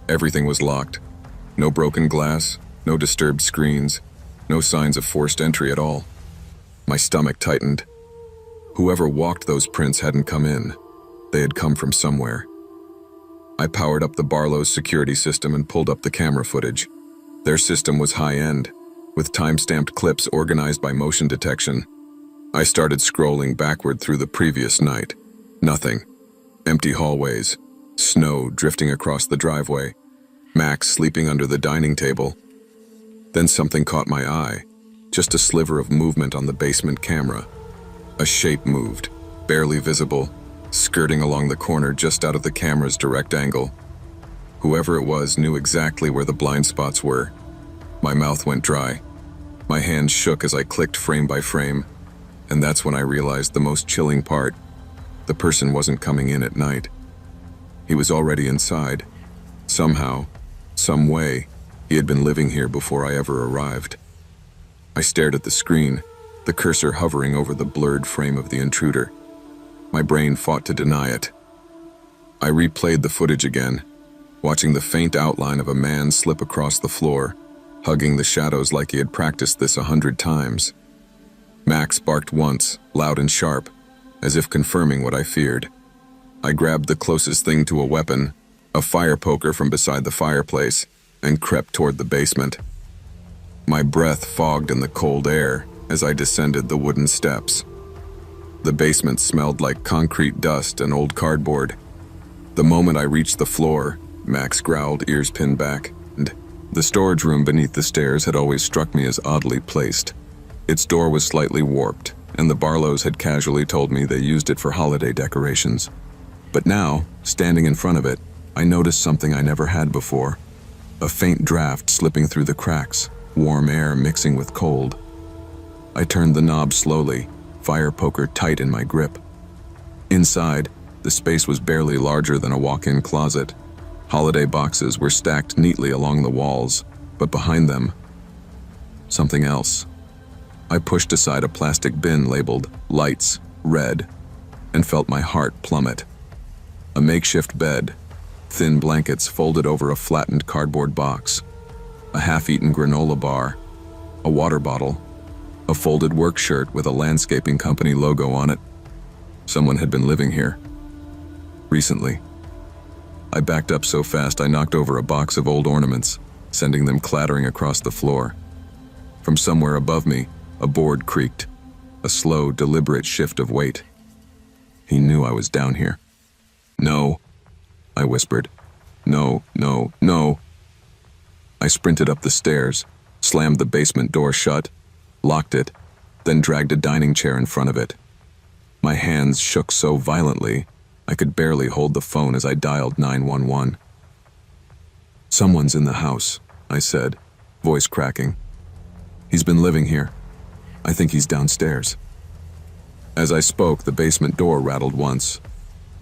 Everything was locked. No broken glass, no disturbed screens, no signs of forced entry at all. My stomach tightened. Whoever walked those prints hadn't come in. They had come from somewhere. I powered up the Barlow's security system and pulled up the camera footage. Their system was high-end, with time-stamped clips organized by motion detection. I started scrolling backward through the previous night. Nothing. Empty hallways, snow drifting across the driveway, Max sleeping under the dining table. Then something caught my eye, just a sliver of movement on the basement camera. A shape moved, barely visible, skirting along the corner just out of the camera's direct angle. Whoever it was knew exactly where the blind spots were. My mouth went dry. My hands shook as I clicked frame by frame, and that's when I realized the most chilling part. The person wasn't coming in at night. He was already inside. Somehow, some way, he had been living here before I ever arrived. I stared at the screen, the cursor hovering over the blurred frame of the intruder. My brain fought to deny it. I replayed the footage again, watching the faint outline of a man slip across the floor, hugging the shadows like he had practiced this 100 times. Max barked once, loud and sharp, as if confirming what I feared. I grabbed the closest thing to a weapon, a fire poker from beside the fireplace, and crept toward the basement. My breath fogged in the cold air as I descended the wooden steps. The basement smelled like concrete dust and old cardboard. The moment I reached the floor, Max growled, ears pinned back, and the storage room beneath the stairs had always struck me as oddly placed. Its door was slightly warped, and the Barlows had casually told me they used it for holiday decorations. But now, standing in front of it, I noticed something I never had before. a faint draft slipping through the cracks, warm air mixing with cold. I turned the knob slowly, fire poker tight in my grip. Inside, the space was barely larger than a walk-in closet. Holiday boxes were stacked neatly along the walls, but behind them, something else. I pushed aside a plastic bin labeled "Lights, Red," and felt my heart plummet. A makeshift bed, thin blankets folded over a flattened cardboard box, a half-eaten granola bar, a water bottle, a folded work shirt with a landscaping company logo on it. Someone had been living here. Recently. I backed up so fast I knocked over a box of old ornaments, sending them clattering across the floor. From somewhere above me, a board creaked, a slow, deliberate shift of weight. He knew I was down here. "No," I whispered. "No, no, no." I sprinted up the stairs, slammed the basement door shut, locked it, then dragged a dining chair in front of it. My hands shook so violently, I could barely hold the phone as I dialed 911. "Someone's in the house," I said, voice cracking. "He's been living here. I think he's downstairs." As I spoke, the basement door rattled once,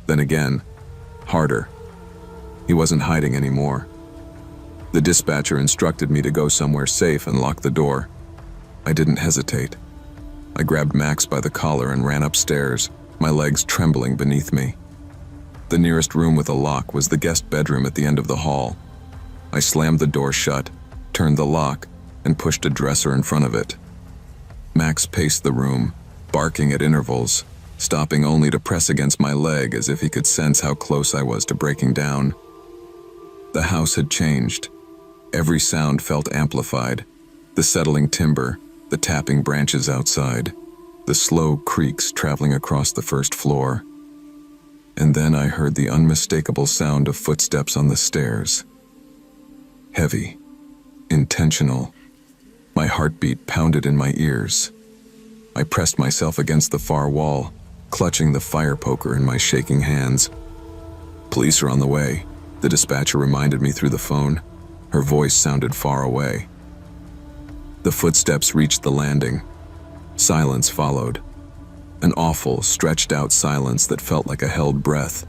then again, harder. He wasn't hiding anymore. The dispatcher instructed me to go somewhere safe and lock the door. I didn't hesitate. I grabbed Max by the collar and ran upstairs, my legs trembling beneath me. The nearest room with a lock was the guest bedroom at the end of the hall. I slammed the door shut, turned the lock, and pushed a dresser in front of it. Max paced the room, barking at intervals, stopping only to press against my leg as if he could sense how close I was to breaking down. The house had changed. Every sound felt amplified. The settling timber, the tapping branches outside, the slow creaks traveling across the first floor. And then I heard the unmistakable sound of footsteps on the stairs. Heavy, intentional. My heartbeat pounded in my ears. I pressed myself against the far wall, clutching the fire poker in my shaking hands. "Police are on the way," the dispatcher reminded me through the phone. Her voice sounded far away. The footsteps reached the landing. Silence followed. An awful, stretched-out silence that felt like a held breath.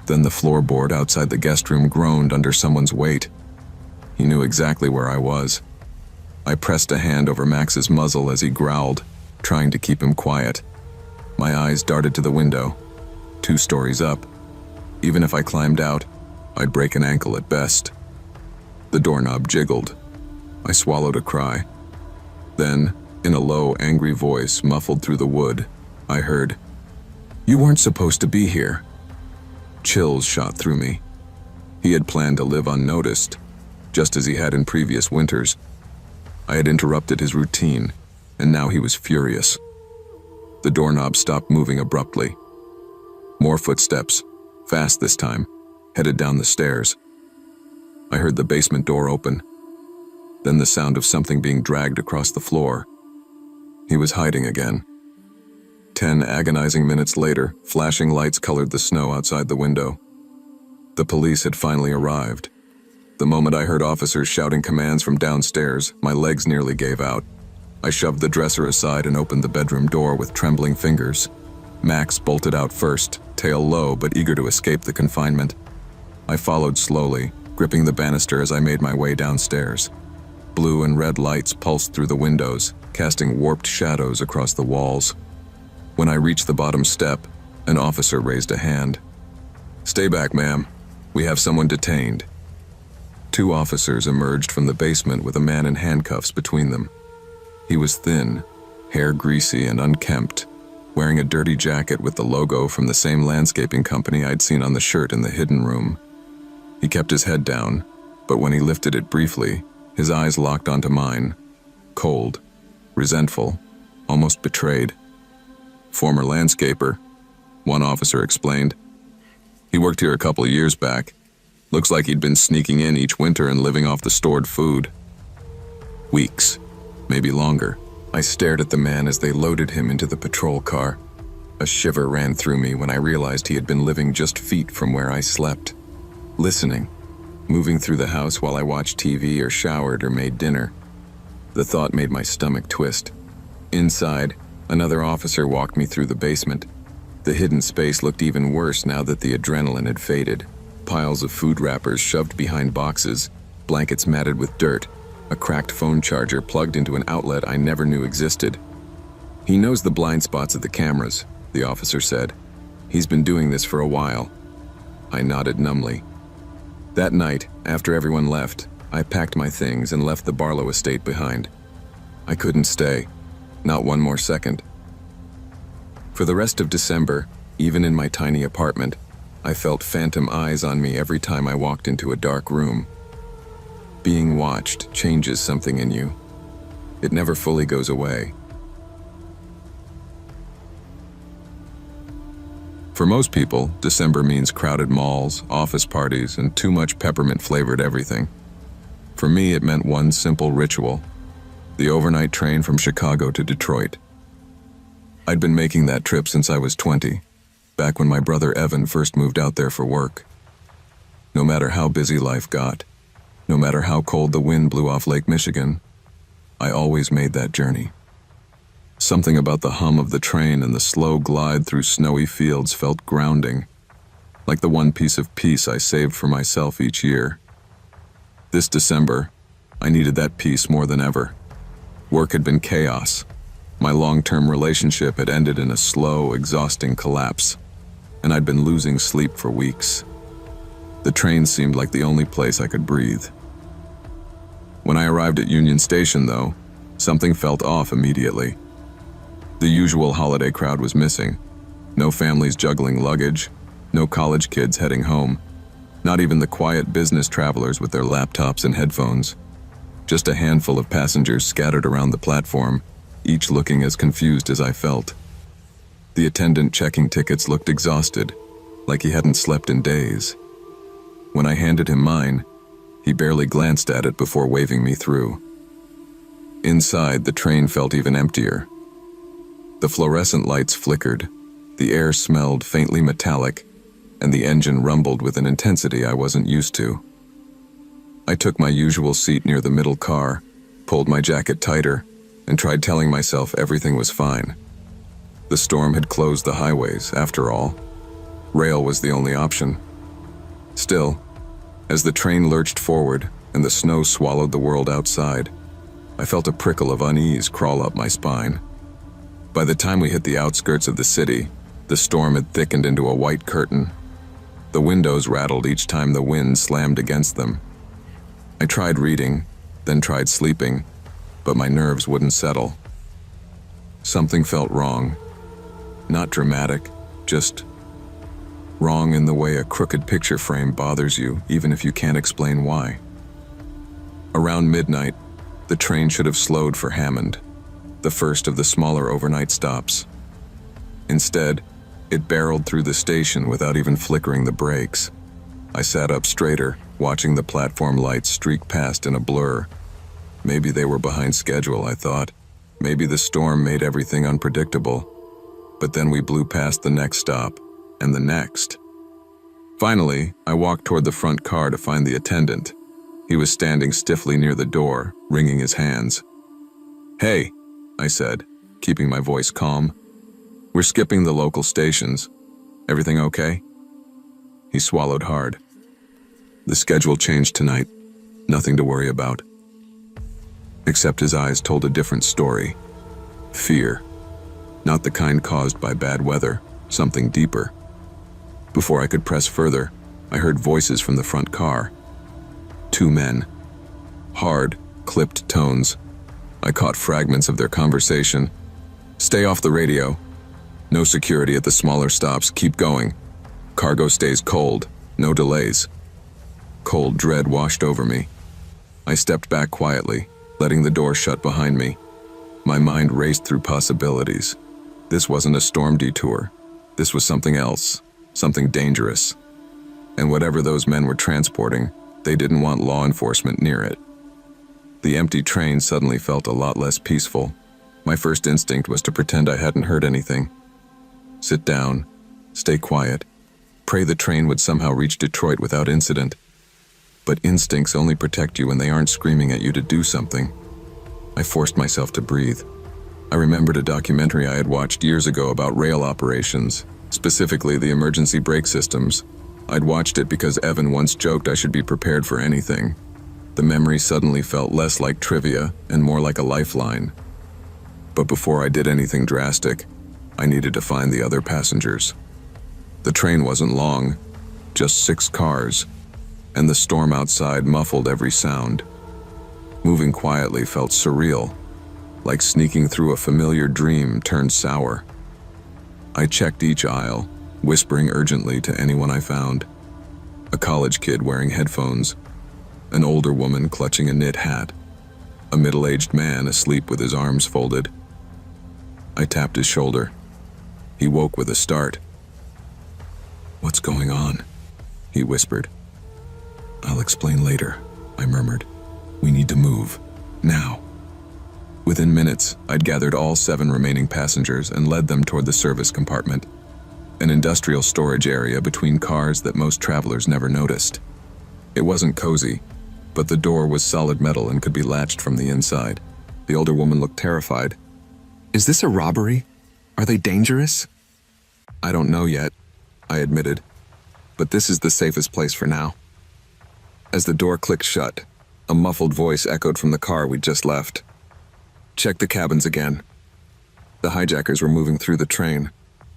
Then the floorboard outside the guest room groaned under someone's weight. He knew exactly where I was. I pressed a hand over Max's muzzle as he growled, trying to keep him quiet. My eyes darted to the window, 2 stories up. Even if I climbed out, I'd break an ankle at best. The doorknob jiggled. I swallowed a cry. Then, in a low, angry voice muffled through the wood, I heard, "You weren't supposed to be here." Chills shot through me. He had planned to live unnoticed, just as he had in previous winters. I had interrupted his routine, and now he was furious. The doorknob stopped moving abruptly. More footsteps, fast this time, headed down the stairs. I heard the basement door open, then the sound of something being dragged across the floor. He was hiding again. 10 agonizing minutes later, flashing lights colored the snow outside the window. The police had finally arrived. The moment I heard officers shouting commands from downstairs, my legs nearly gave out. I shoved the dresser aside and opened the bedroom door with trembling fingers. Max bolted out first, tail low but eager to escape the confinement. I followed slowly, gripping the banister as I made my way downstairs. Blue and red lights pulsed through the windows, casting warped shadows across the walls. When I reached the bottom step, an officer raised a hand. "Stay back, ma'am. We have someone detained." 2 officers emerged from the basement with a man in handcuffs between them. He was thin, hair greasy and unkempt, wearing a dirty jacket with the logo from the same landscaping company I'd seen on the shirt in the hidden room. He kept his head down, but when he lifted it briefly, his eyes locked onto mine, cold, resentful, almost betrayed. "Former landscaper," one officer explained. "He worked here a couple of years back. Looks like he'd been sneaking in each winter and living off the stored food." Weeks, maybe longer. I stared at the man as they loaded him into the patrol car. A shiver ran through me when I realized he had been living just feet from where I slept. Listening, moving through the house while I watched TV or showered or made dinner. The thought made my stomach twist. Inside, another officer walked me through the basement. The hidden space looked even worse now that the adrenaline had faded. Piles of food wrappers shoved behind boxes, blankets matted with dirt, a cracked phone charger plugged into an outlet I never knew existed. "He knows the blind spots of the cameras," the officer said. "He's been doing this for a while." I nodded numbly. That night, after everyone left, I packed my things and left the Barlow estate behind. I couldn't stay, not one more second. For the rest of December, even in my tiny apartment, I felt phantom eyes on me every time I walked into a dark room. Being watched changes something in you. It never fully goes away. For most people, December means crowded malls, office parties, and too much peppermint-flavored everything. For me, it meant one simple ritual: the overnight train from Chicago to Detroit. I'd been making that trip since I was 20, back when my brother Evan first moved out there for work. No matter how busy life got, no matter how cold the wind blew off Lake Michigan, I always made that journey. Something about the hum of the train and the slow glide through snowy fields felt grounding, like the one piece of peace I saved for myself each year. This December, I needed that peace more than ever. Work had been chaos. My long-term relationship had ended in a slow, exhausting collapse, and I'd been losing sleep for weeks. The train seemed like the only place I could breathe. When I arrived at Union Station, though, something felt off immediately. The usual holiday crowd was missing. No families juggling luggage, no college kids heading home, not even the quiet business travelers with their laptops and headphones. Just a handful of passengers scattered around the platform, each looking as confused as I felt. The attendant checking tickets looked exhausted, like he hadn't slept in days. When I handed him mine, he barely glanced at it before waving me through. Inside, the train felt even emptier. The fluorescent lights flickered, the air smelled faintly metallic, and the engine rumbled with an intensity I wasn't used to. I took my usual seat near the middle car, pulled my jacket tighter, and tried telling myself everything was fine. The storm had closed the highways, after all. Rail was the only option. Still, as the train lurched forward and the snow swallowed the world outside, I felt a prickle of unease crawl up my spine. By the time we hit the outskirts of the city, the storm had thickened into a white curtain. The windows rattled each time the wind slammed against them. I tried reading, then tried sleeping, but my nerves wouldn't settle. Something felt wrong. Not dramatic, just wrong in the way a crooked picture frame bothers you, even if you can't explain why. Around midnight, the train should have slowed for Hammond, the first of the smaller overnight stops. Instead, it barreled through the station without even flickering the brakes. I sat up straighter, watching the platform lights streak past in a blur. Maybe they were behind schedule, I thought. Maybe the storm made everything unpredictable. But then we blew past the next stop, and the next. Finally, I walked toward the front car to find the attendant. He was standing stiffly near the door, wringing his hands. "Hey," I said, keeping my voice calm. "We're skipping the local stations. Everything okay?" He swallowed hard. "The schedule changed tonight. Nothing to worry about." Except his eyes told a different story. Fear. Not the kind caused by bad weather, something deeper. Before I could press further, I heard voices from the front car. Two men. Hard, clipped tones. I caught fragments of their conversation. "Stay off the radio. No security at the smaller stops. Keep going. Cargo stays cold. No delays." Cold dread washed over me. I stepped back quietly, letting the door shut behind me. My mind raced through possibilities. This wasn't a storm detour. This was something else, something dangerous. And whatever those men were transporting, they didn't want law enforcement near it. The empty train suddenly felt a lot less peaceful. My first instinct was to pretend I hadn't heard anything. Sit down, stay quiet, pray the train would somehow reach Detroit without incident. But instincts only protect you when they aren't screaming at you to do something. I forced myself to breathe. I remembered a documentary I had watched years ago about rail operations, specifically the emergency brake systems. I'd watched it because Evan once joked I should be prepared for anything. The memory suddenly felt less like trivia and more like a lifeline. But before I did anything drastic, I needed to find the other passengers. The train wasn't long, just 6 cars, and the storm outside muffled every sound. Moving quietly felt surreal, like sneaking through a familiar dream turned sour. I checked each aisle, whispering urgently to anyone I found. A college kid wearing headphones, an older woman clutching a knit hat, a middle-aged man asleep with his arms folded. I tapped his shoulder. He woke with a start. "What's going on?" he whispered. "I'll explain later," I murmured. "We need to move. Now." Within minutes, I'd gathered all 7 remaining passengers and led them toward the service compartment, an industrial storage area between cars that most travelers never noticed. It wasn't cozy, but the door was solid metal and could be latched from the inside. The older woman looked terrified. "Is this a robbery? Are they dangerous?" "I don't know yet," I admitted, "but this is the safest place for now." As the door clicked shut, a muffled voice echoed from the car we'd just left. "Check the cabins again." The hijackers were moving through the train.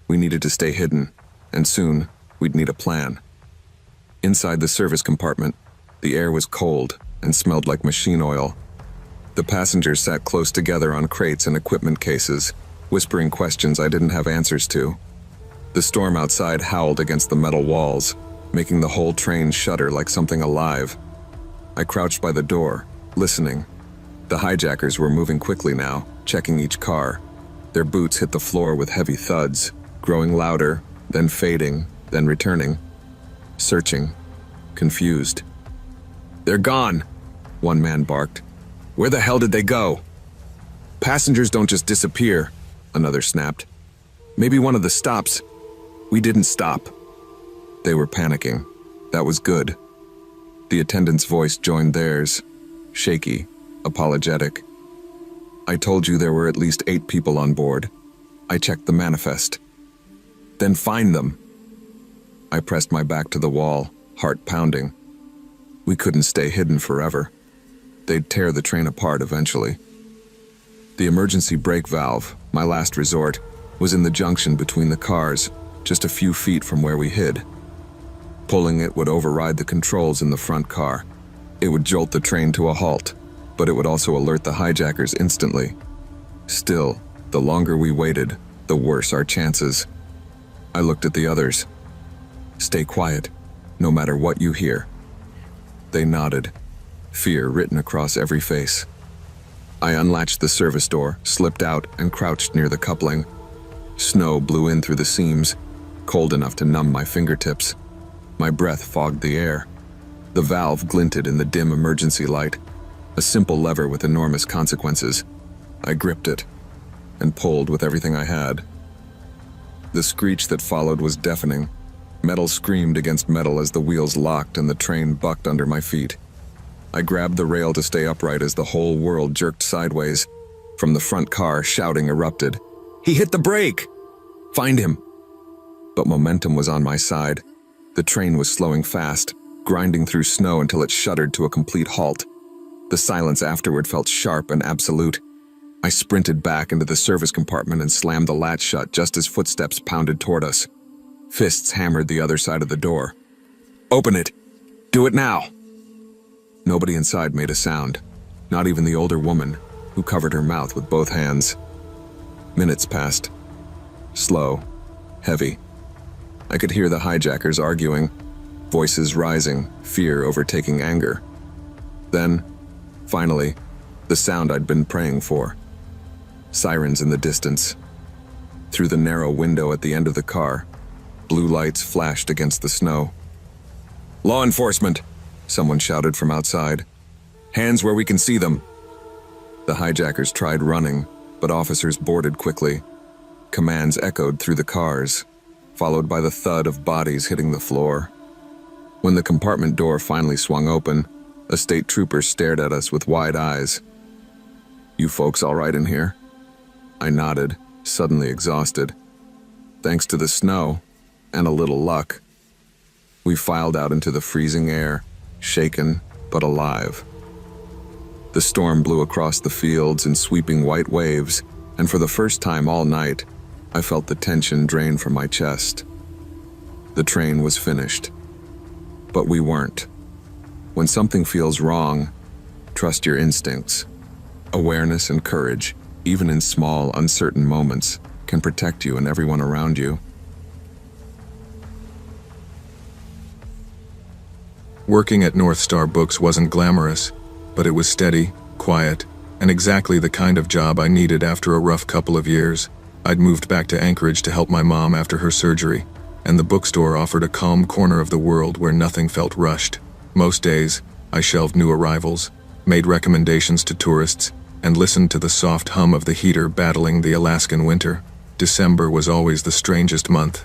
We needed to stay hidden, and soon we'd need a plan. Inside the service compartment, the air was cold and smelled like machine oil. The passengers sat close together on crates and equipment cases, whispering questions I didn't have answers to. The storm outside howled against the metal walls, making the whole train shudder like something alive. I crouched by the door, listening. The hijackers were moving quickly now, checking each car. Their boots hit the floor with heavy thuds, growing louder, then fading, then returning. Searching, confused. "They're gone," one man barked. "Where the hell did they go?" "Passengers don't just disappear," another snapped. "Maybe one of the stops." "We didn't stop." They were panicking. That was good. The attendant's voice joined theirs, shaky, apologetic. "I told you there were at least 8 people on board. I checked the manifest." "Then find them." I pressed my back to the wall, heart pounding. We couldn't stay hidden forever. They'd tear the train apart eventually. The emergency brake valve, my last resort, was in the junction between the cars, just a few feet from where we hid. Pulling it would override the controls in the front car. It would jolt the train to a halt, but it would also alert the hijackers instantly. Still, the longer we waited, the worse our chances. I looked at the others. "Stay quiet, no matter what you hear." They nodded, fear written across every face. I unlatched the service door, slipped out, and crouched near the coupling. Snow blew in through the seams, cold enough to numb my fingertips. My breath fogged the air. The valve glinted in the dim emergency light, a simple lever with enormous consequences. I gripped it and pulled with everything I had. The screech that followed was deafening. Metal screamed against metal as the wheels locked and the train bucked under my feet. I grabbed the rail to stay upright as the whole world jerked sideways. From the front car, shouting erupted. "He hit the brake! Find him!" But momentum was on my side. The train was slowing fast, grinding through snow until it shuddered to a complete halt. The silence afterward felt sharp and absolute. I sprinted back into the service compartment and slammed the latch shut just as footsteps pounded toward us. Fists hammered the other side of the door. "Open it! Do it now!" Nobody inside made a sound, not even the older woman, who covered her mouth with both hands. Minutes passed. Slow, heavy. I could hear the hijackers arguing, voices rising, fear overtaking anger. Then, finally, the sound I'd been praying for. Sirens in the distance. Through the narrow window at the end of the car, blue lights flashed against the snow. "Law enforcement!" someone shouted from outside. "Hands where we can see them!" The hijackers tried running, but officers boarded quickly. Commands echoed through the cars, followed by the thud of bodies hitting the floor. When the compartment door finally swung open, a state trooper stared at us with wide eyes. "You folks all right in here?" I nodded, suddenly exhausted. Thanks to the snow, and a little luck, we filed out into the freezing air, shaken but alive. The storm blew across the fields in sweeping white waves, and for the first time all night, I felt the tension drain from my chest. The train was finished. But we weren't. When something feels wrong, trust your instincts. Awareness and courage, even in small, uncertain moments, can protect you and everyone around you. Working at North Star Books wasn't glamorous, but it was steady, quiet, and exactly the kind of job I needed after a rough couple of years. I'd moved back to Anchorage to help my mom after her surgery, and the bookstore offered a calm corner of the world where nothing felt rushed. Most days, I shelved new arrivals, made recommendations to tourists, and listened to the soft hum of the heater battling the Alaskan winter. December was always the strangest month.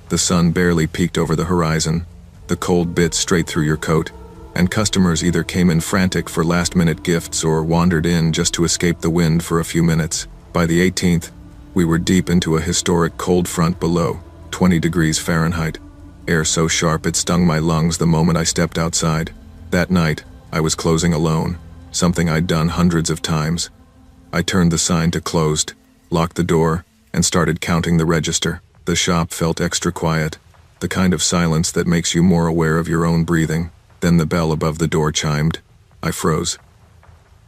The sun barely peeked over the horizon, the cold bit straight through your coat, and customers either came in frantic for last-minute gifts or wandered in just to escape the wind for a few minutes. By the 18th, we were deep into a historic cold front below 20 degrees Fahrenheit, air so sharp it stung my lungs the moment I stepped outside. That night, I was closing alone, something I'd done hundreds of times. I turned the sign to closed, locked the door, and started counting the register. The shop felt extra quiet, the kind of silence that makes you more aware of your own breathing. Then the bell above the door chimed. I froze.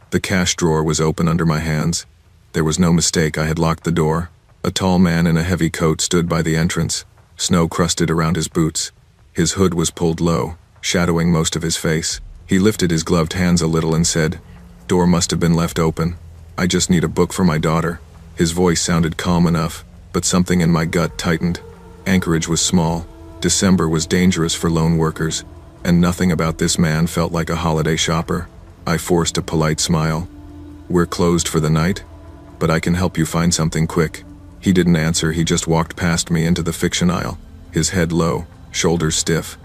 The cash drawer was open under my hands. There was no mistake, I had locked the door. A tall man in a heavy coat stood by the entrance, snow crusted around his boots. His hood was pulled low, shadowing most of his face. He lifted his gloved hands a little and said, "Door must have been left open. I just need a book for my daughter." His voice sounded calm enough, but something in my gut tightened. Anchorage was small. December was dangerous for lone workers, and nothing about this man felt like a holiday shopper. I forced a polite smile. "We're closed for the night, but I can help you find something quick." He didn't answer, he just walked past me into the fiction aisle, his head low, shoulders stiff.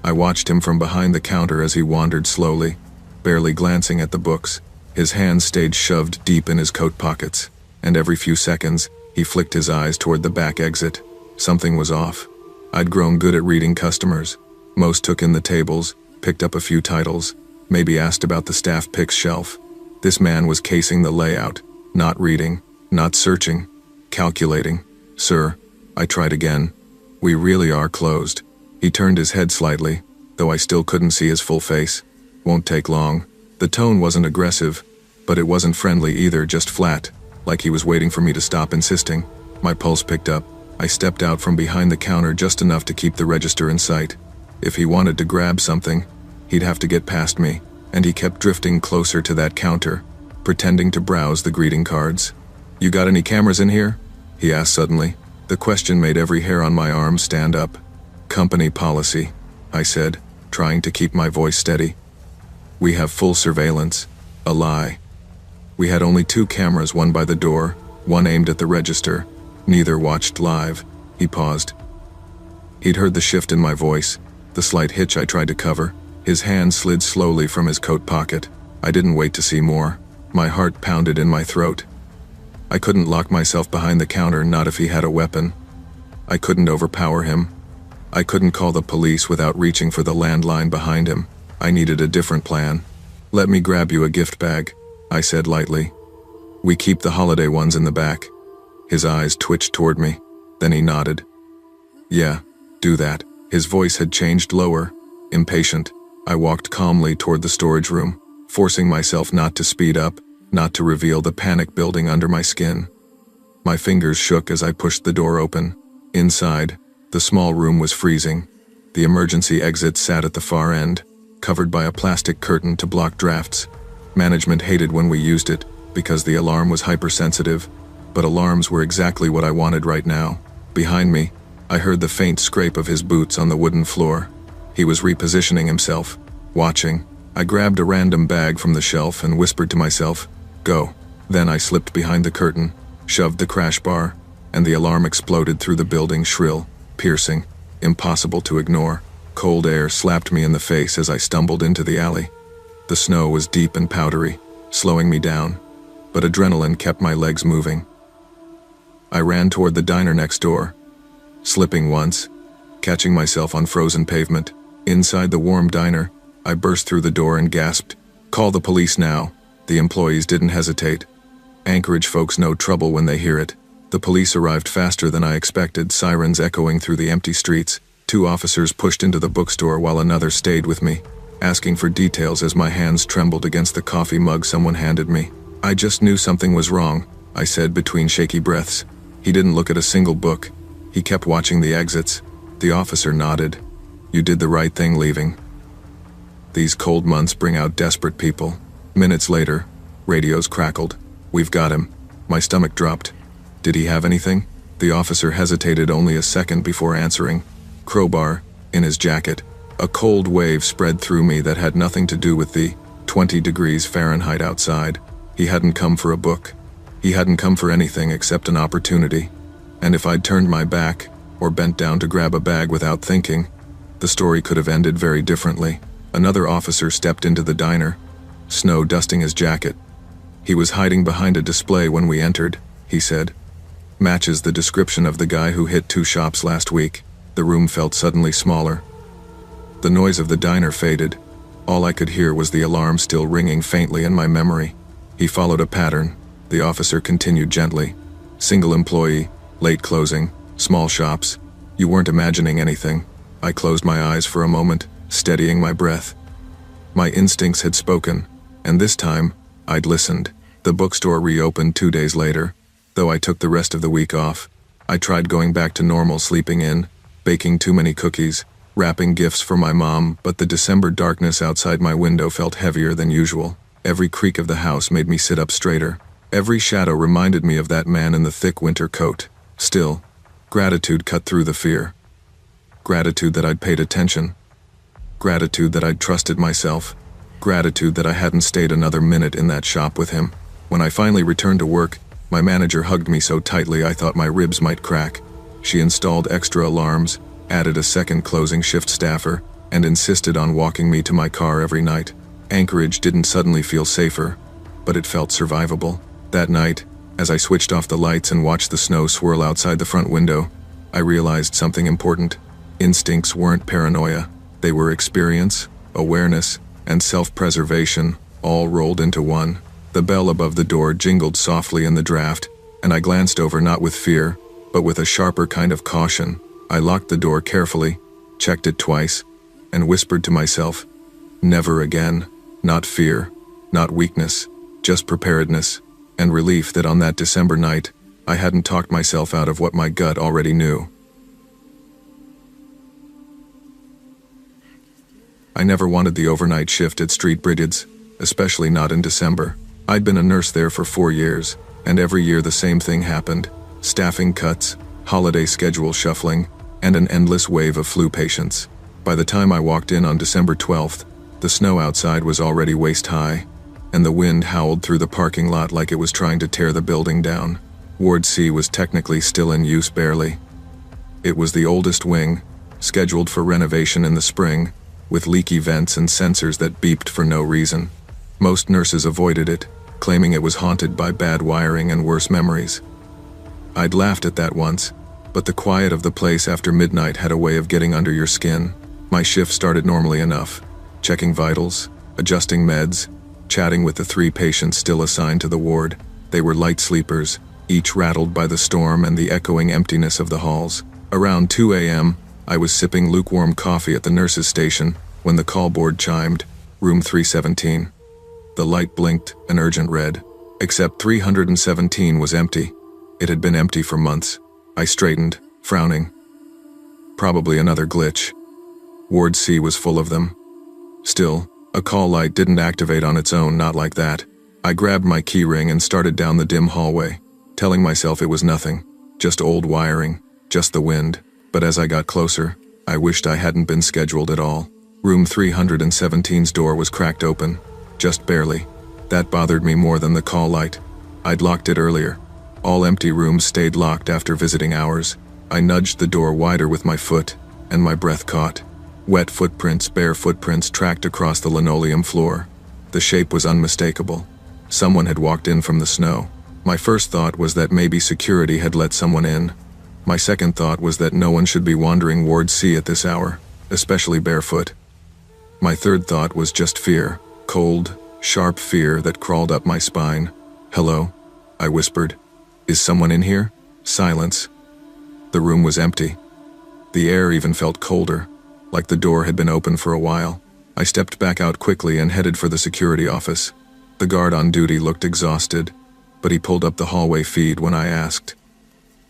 I watched him from behind the counter as he wandered slowly, barely glancing at the books. His hands stayed shoved deep in his coat pockets, and every few seconds, he flicked his eyes toward the back exit. Something was off. I'd grown good at reading customers. Most took in the tables, picked up a few titles, maybe asked about the staff picks shelf. This man was casing the layout, not reading, not searching, calculating. "Sir," I tried again. "We really are closed." He turned his head slightly, though I still couldn't see his full face. "Won't take long." The tone wasn't aggressive, but it wasn't friendly either, just flat, like he was waiting for me to stop insisting. My pulse picked up. I stepped out from behind the counter just enough to keep the register in sight. If he wanted to grab something, he'd have to get past me, and he kept drifting closer to that counter, pretending to browse the greeting cards. "You got any cameras in here?" he asked suddenly. The question made every hair on my arm stand up. "Company policy," I said, trying to keep my voice steady. "We have full surveillance." A lie. We had only 2 cameras, one by the door, one aimed at the register. Neither watched live. He paused. He'd heard the shift in my voice, the slight hitch I tried to cover. His hand slid slowly from his coat pocket. I didn't wait to see more. My heart pounded in my throat. I couldn't lock myself behind the counter, not if he had a weapon. I couldn't overpower him. I couldn't call the police without reaching for the landline behind him. I needed a different plan. "Let me grab you a gift bag," I said lightly. "We keep the holiday ones in the back." His eyes twitched toward me, then he nodded. "Yeah, do that." His voice had changed lower, impatient. I walked calmly toward the storage room, forcing myself not to speed up, not to reveal the panic building under my skin. My fingers shook as I pushed the door open. Inside, the small room was freezing. The emergency exit sat at the far end, covered by a plastic curtain to block drafts. Management hated when we used it, because the alarm was hypersensitive, but alarms were exactly what I wanted right now. Behind me, I heard the faint scrape of his boots on the wooden floor. He was repositioning himself, watching. I grabbed a random bag from the shelf and whispered to myself, "Go." Then I slipped behind the curtain, shoved the crash bar, and the alarm exploded through the building, shrill, piercing, impossible to ignore. Cold air slapped me in the face as I stumbled into the alley. The snow was deep and powdery, slowing me down, but adrenaline kept my legs moving. I ran toward the diner next door, slipping once, catching myself on frozen pavement. Inside the warm diner, I burst through the door and gasped, "Call the police now." The employees didn't hesitate. Anchorage folks know trouble when they hear it. The police arrived faster than I expected, sirens echoing through the empty streets. 2 officers pushed into the bookstore while another stayed with me, asking for details as my hands trembled against the coffee mug someone handed me. "I just knew something was wrong," I said between shaky breaths. He didn't look at a single book. He kept watching the exits. The officer nodded. "You did the right thing leaving." These cold months bring out desperate people. Minutes later, radios crackled. "We've got him." My stomach dropped. "Did he have anything?" The officer hesitated only a second before answering. "Crowbar, in his jacket." A cold wave spread through me that had nothing to do with the 20 degrees Fahrenheit outside. He hadn't come for a book. He hadn't come for anything except an opportunity. And if I'd turned my back, or bent down to grab a bag without thinking, the story could have ended very differently. Another officer stepped into the diner, snow dusting his jacket. "He was hiding behind a display when we entered," he said. "Matches the description of the guy who hit 2 shops last week." The room felt suddenly smaller. The noise of the diner faded. All I could hear was the alarm still ringing faintly in my memory. "He followed a pattern," the officer continued gently. "Single employee, late closing, small shops. You weren't imagining anything." I closed my eyes for a moment, steadying my breath. My instincts had spoken, and this time, I'd listened. The bookstore reopened 2 days later, though I took the rest of the week off. I tried going back to normal, sleeping in, baking too many cookies, wrapping gifts for my mom, but the December darkness outside my window felt heavier than usual. Every creak of the house made me sit up straighter. Every shadow reminded me of that man in the thick winter coat. Still, gratitude cut through the fear. Gratitude that I'd paid attention. Gratitude that I'd trusted myself. Gratitude that I hadn't stayed another minute in that shop with him. When I finally returned to work, my manager hugged me so tightly I thought my ribs might crack. She installed extra alarms, added a second closing shift staffer, and insisted on walking me to my car every night. Anchorage didn't suddenly feel safer, but it felt survivable. That night, as I switched off the lights and watched the snow swirl outside the front window, I realized something important. Instincts weren't paranoia. They were experience, awareness, and self-preservation, all rolled into one. The bell above the door jingled softly in the draft, and I glanced over not with fear, but with a sharper kind of caution. I locked the door carefully, checked it twice, and whispered to myself, "Never again." Not fear, not weakness, just preparedness, and relief that on that December night, I hadn't talked myself out of what my gut already knew. I never wanted the overnight shift at Street Brigades, especially not in December. I'd been a nurse there for 4 years, and every year the same thing happened. Staffing cuts, holiday schedule shuffling, and an endless wave of flu patients. By the time I walked in on December 12th, the snow outside was already waist-high, and the wind howled through the parking lot like it was trying to tear the building down. Ward C was technically still in use barely. It was the oldest wing, scheduled for renovation in the spring, with leaky vents and sensors that beeped for no reason. Most nurses avoided it, claiming it was haunted by bad wiring and worse memories. I'd laughed at that once, but the quiet of the place after midnight had a way of getting under your skin. My shift started normally enough, checking vitals, adjusting meds, chatting with the 3 patients still assigned to the ward. They were light sleepers, each rattled by the storm and the echoing emptiness of the halls. Around 2 a.m., I was sipping lukewarm coffee at the nurse's station when the call board chimed, room 317. The light blinked, an urgent red. Except 317 was empty. It had been empty for months. I straightened, frowning. Probably another glitch. Ward C was full of them. Still, a call light didn't activate on its own, not like that. I grabbed my keyring and started down the dim hallway, telling myself it was nothing, just old wiring, just the wind. But as I got closer, I wished I hadn't been scheduled at all. Room 317's door was cracked open, just barely. That bothered me more than the call light. I'd locked it earlier. All empty rooms stayed locked after visiting hours. I nudged the door wider with my foot, and my breath caught. Wet footprints, bare footprints tracked across the linoleum floor. The shape was unmistakable. Someone had walked in from the snow. My first thought was that maybe security had let someone in. My second thought was that no one should be wandering Ward C at this hour, especially barefoot. My third thought was just fear, cold, sharp fear that crawled up my spine. "Hello?" I whispered. "Is someone in here?" Silence. The room was empty. The air even felt colder, like the door had been open for a while. I stepped back out quickly and headed for the security office. The guard on duty looked exhausted, but he pulled up the hallway feed when I asked.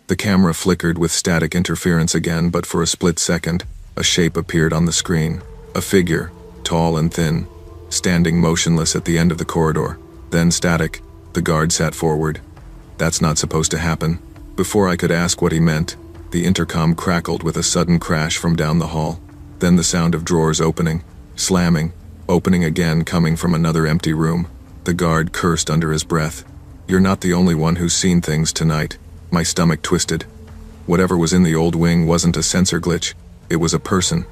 The camera flickered with static interference again, but for a split second, a shape appeared on the screen. A figure, tall and thin, standing motionless at the end of the corridor. Then static. The guard sat forward. "That's not supposed to happen." Before I could ask what he meant, the intercom crackled with a sudden crash from down the hall. Then the sound of drawers opening, slamming, opening again coming from another empty room. The guard cursed under his breath. "You're not the only one who's seen things tonight." My stomach twisted. Whatever was in the old wing wasn't a sensor glitch. It was a person,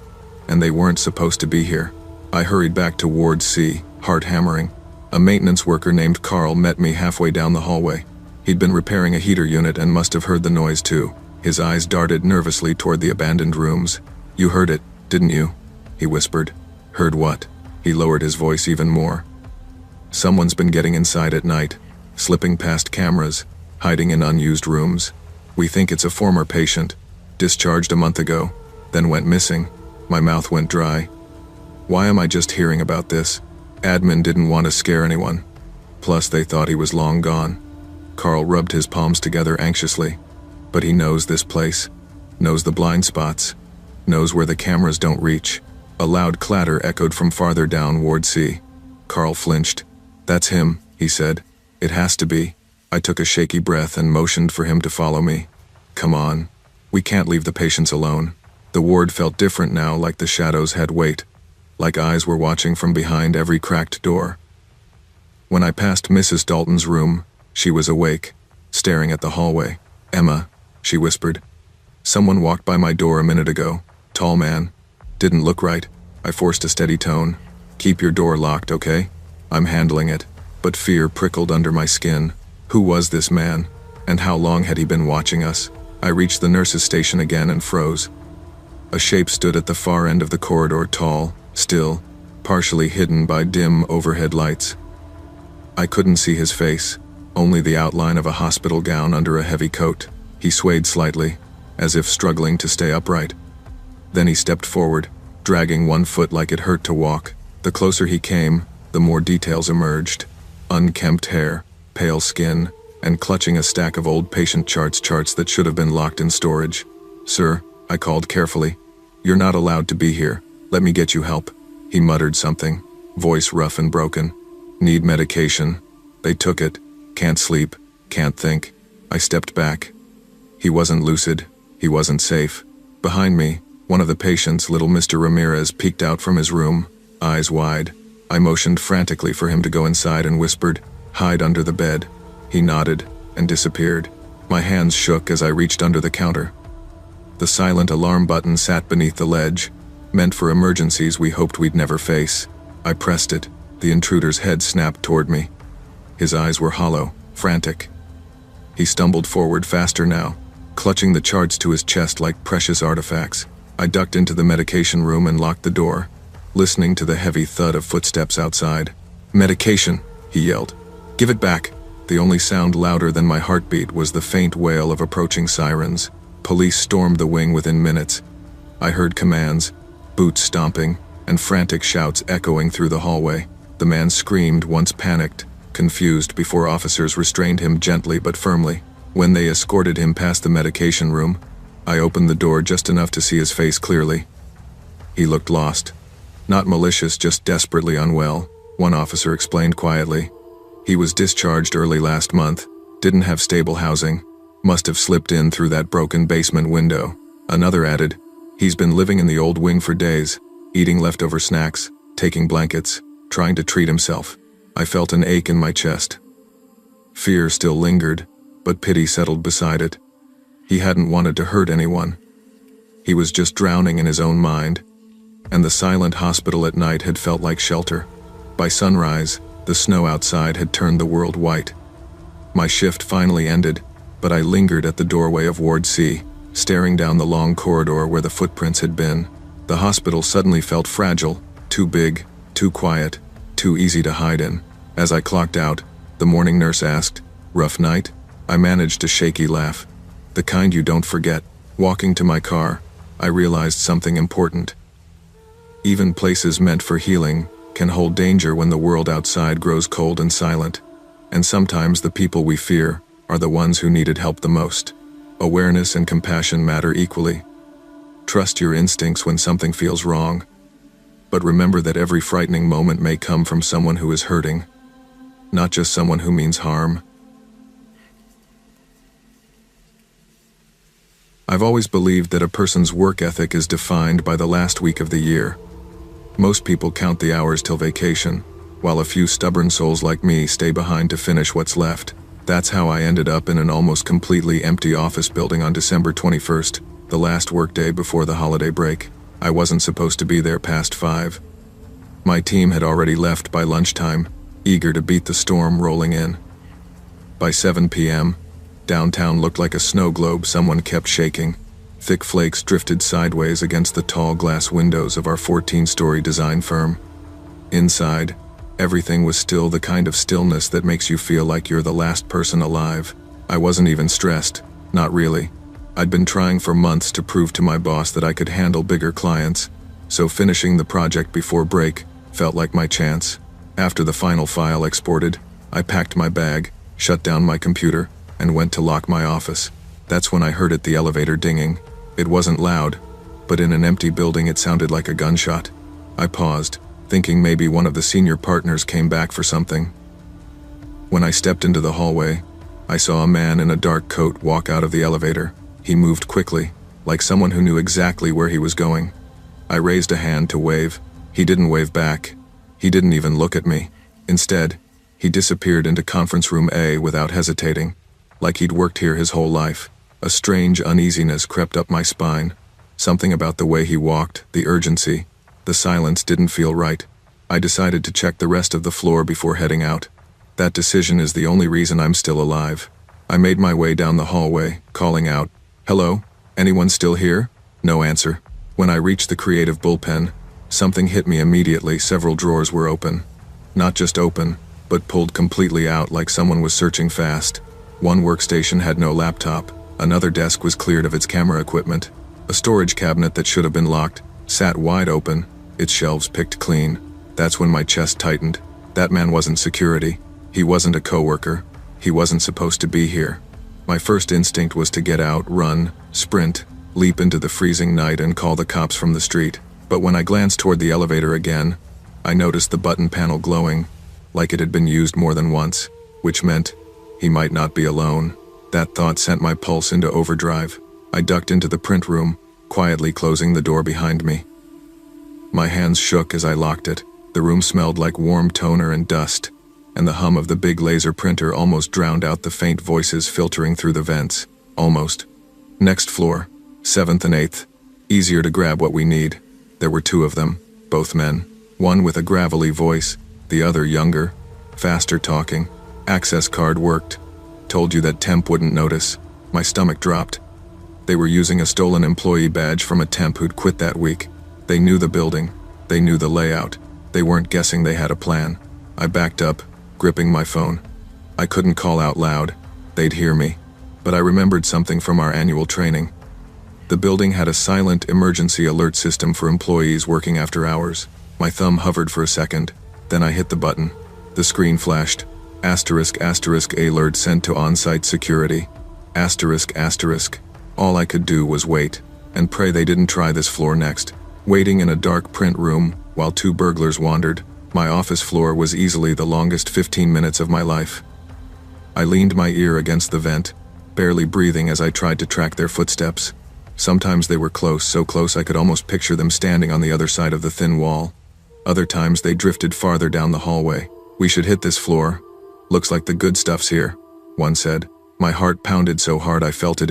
and they weren't supposed to be here. I hurried back to Ward C, heart hammering. A maintenance worker named Carl met me halfway down the hallway. He'd been repairing a heater unit and must have heard the noise too. His eyes darted nervously toward the abandoned rooms. "You heard it, didn't you?" he whispered. "Heard what?" He lowered his voice even more. "Someone's been getting inside at night, slipping past cameras, hiding in unused rooms. We think it's a former patient, discharged a month ago, then went missing." My mouth went dry. Why am I just hearing about this? Admin didn't want to scare anyone. Plus they thought he was long gone. Carl rubbed his palms together anxiously. But he knows this place, knows the blind spots, knows where the cameras don't reach. A loud clatter echoed from farther down Ward C. Carl flinched. "That's him," he said. "It has to be." I took a shaky breath and motioned for him to follow me. "Come on. We can't leave the patients alone." The ward felt different now, like the shadows had weight, like eyes were watching from behind every cracked door. When I passed Mrs. Dalton's room, she was awake, staring at the hallway. "Emma," she whispered. "Someone walked by my door a minute ago. Tall man. Didn't look right." I forced a steady tone. "Keep your door locked, okay? I'm handling it." But fear prickled under my skin. Who was this man? And how long had he been watching us? I reached the nurse's station again and froze. A shape stood at the far end of the corridor, tall, still, partially hidden by dim overhead lights. I couldn't see his face, only the outline of a hospital gown under a heavy coat. He swayed slightly, as if struggling to stay upright. Then he stepped forward, dragging one foot like it hurt to walk. The closer he came, the more details emerged. Unkempt hair, pale skin, and clutching a stack of old patient charts that should have been locked in storage. "Sir," I called carefully. "You're not allowed to be here. Let me get you help." He muttered something, voice rough and broken. "Need medication." They took it. "Can't sleep. Can't think." I stepped back. He wasn't lucid. He wasn't safe. Behind me, one of the patients, little Mr. Ramirez, peeked out from his room, eyes wide. I motioned frantically for him to go inside and whispered, "Hide under the bed." He nodded and disappeared. My hands shook as I reached under the counter. The silent alarm button sat beneath the ledge, meant for emergencies we hoped we'd never face. I pressed it. The intruder's head snapped toward me. His eyes were hollow, frantic. He stumbled forward faster now, clutching the charts to his chest like precious artifacts. I ducked into the medication room and locked the door, listening to the heavy thud of footsteps outside. "Medication," he yelled. "Give it back." The only sound louder than my heartbeat was the faint wail of approaching sirens. Police stormed the wing within minutes. I heard commands, boots stomping, and frantic shouts echoing through the hallway. The man screamed, once panicked, confused, before officers restrained him gently but firmly. When they escorted him past the medication room, I opened the door just enough to see his face clearly. He looked lost. Not malicious, just desperately unwell, one officer explained quietly. He was discharged early last month, didn't have stable housing, must have slipped in through that broken basement window. Another added, he's been living in the old wing for days, eating leftover snacks, taking blankets, trying to treat himself. I felt an ache in my chest. Fear still lingered, but pity settled beside it. He hadn't wanted to hurt anyone. He was just drowning in his own mind. and the silent hospital at night had felt like shelter. By sunrise, the snow outside had turned the world white. My shift finally ended, but I lingered at the doorway of Ward C, staring down the long corridor where the footprints had been. The hospital suddenly felt fragile, too big, too quiet, too easy to hide in. As I clocked out, the morning nurse asked, "Rough night?" I managed a shaky laugh. The kind you don't forget. Walking to my car, I realized something important. Even places meant for healing can hold danger when the world outside grows cold and silent. And sometimes the people we fear are the ones who needed help the most. Awareness and compassion matter equally. Trust your instincts when something feels wrong. But remember that every frightening moment may come from someone who is hurting, not just someone who means harm. I've always believed that a person's work ethic is defined by the last week of the year. Most people count the hours till vacation, while a few stubborn souls like me stay behind to finish what's left. That's how I ended up in an almost completely empty office building on December 21st, the last workday before the holiday break. I wasn't supposed to be there past 5. My team had already left by lunchtime, eager to beat the storm rolling in. By 7 p.m., downtown looked like a snow globe someone kept shaking. Thick flakes drifted sideways against the tall glass windows of our 14-story design firm. Inside, everything was still, the kind of stillness that makes you feel like you're the last person alive. I wasn't even stressed, not really. I'd been trying for months to prove to my boss that I could handle bigger clients, so finishing the project before break felt like my chance. After the final file exported, I packed my bag, shut down my computer, and went to lock my office. That's when I heard the elevator dinging. It wasn't loud, but in an empty building it sounded like a gunshot. I paused, thinking maybe one of the senior partners came back for something. When I stepped into the hallway, I saw a man in a dark coat walk out of the elevator. He moved quickly, like someone who knew exactly where he was going. I raised a hand to wave. He didn't wave back. He didn't even look at me. Instead, he disappeared into conference room A without hesitating, like he'd worked here his whole life. A strange uneasiness crept up my spine. Something about the way he walked, the urgency, the silence didn't feel right. I decided to check the rest of the floor before heading out. That decision is the only reason I'm still alive. I made my way down the hallway, calling out, "Hello? Anyone still here?" No answer. When I reached the creative bullpen, something hit me immediately. Several drawers were open. Not just open, but pulled completely out like someone was searching fast. One workstation had no laptop. Another desk was cleared of its camera equipment. A storage cabinet that should have been locked sat wide open, its shelves picked clean. That's when my chest tightened. That man wasn't security. He wasn't a coworker. He wasn't supposed to be here. My first instinct was to get out, run, sprint, leap into the freezing night and call the cops from the street. But when I glanced toward the elevator again, I noticed the button panel glowing, like it had been used more than once, which meant he might not be alone. That thought sent my pulse into overdrive. I ducked into the print room, quietly closing the door behind me. My hands shook as I locked it. The room smelled like warm toner and dust, and the hum of the big laser printer almost drowned out the faint voices filtering through the vents. Almost. Next floor, 7th and 8th. Easier to grab what we need. There were 2 of them, both men. One with a gravelly voice, the other younger, faster talking. Access card worked. Told you that temp wouldn't notice. My stomach dropped. They were using a stolen employee badge from a temp who'd quit that week. They knew the building. They knew the layout. They weren't guessing they had a plan. I backed up, gripping my phone. I couldn't call out loud. They'd hear me. But I remembered something from our annual training. The building had a silent emergency alert system for employees working after hours. My thumb hovered for a second. Then I hit the button. The screen flashed. Asterisk, asterisk, alert sent to on-site security. Asterisk, asterisk. All I could do was wait, and pray they didn't try this floor next. Waiting in a dark print room, while 2 burglars wandered, my office floor was easily the longest 15 minutes of my life. I leaned my ear against the vent, barely breathing as I tried to track their footsteps. Sometimes they were close, so close I could almost picture them standing on the other side of the thin wall. Other times they drifted farther down the hallway. "We should hit this floor. Looks like the good stuff's here," one said. My heart pounded so hard I felt it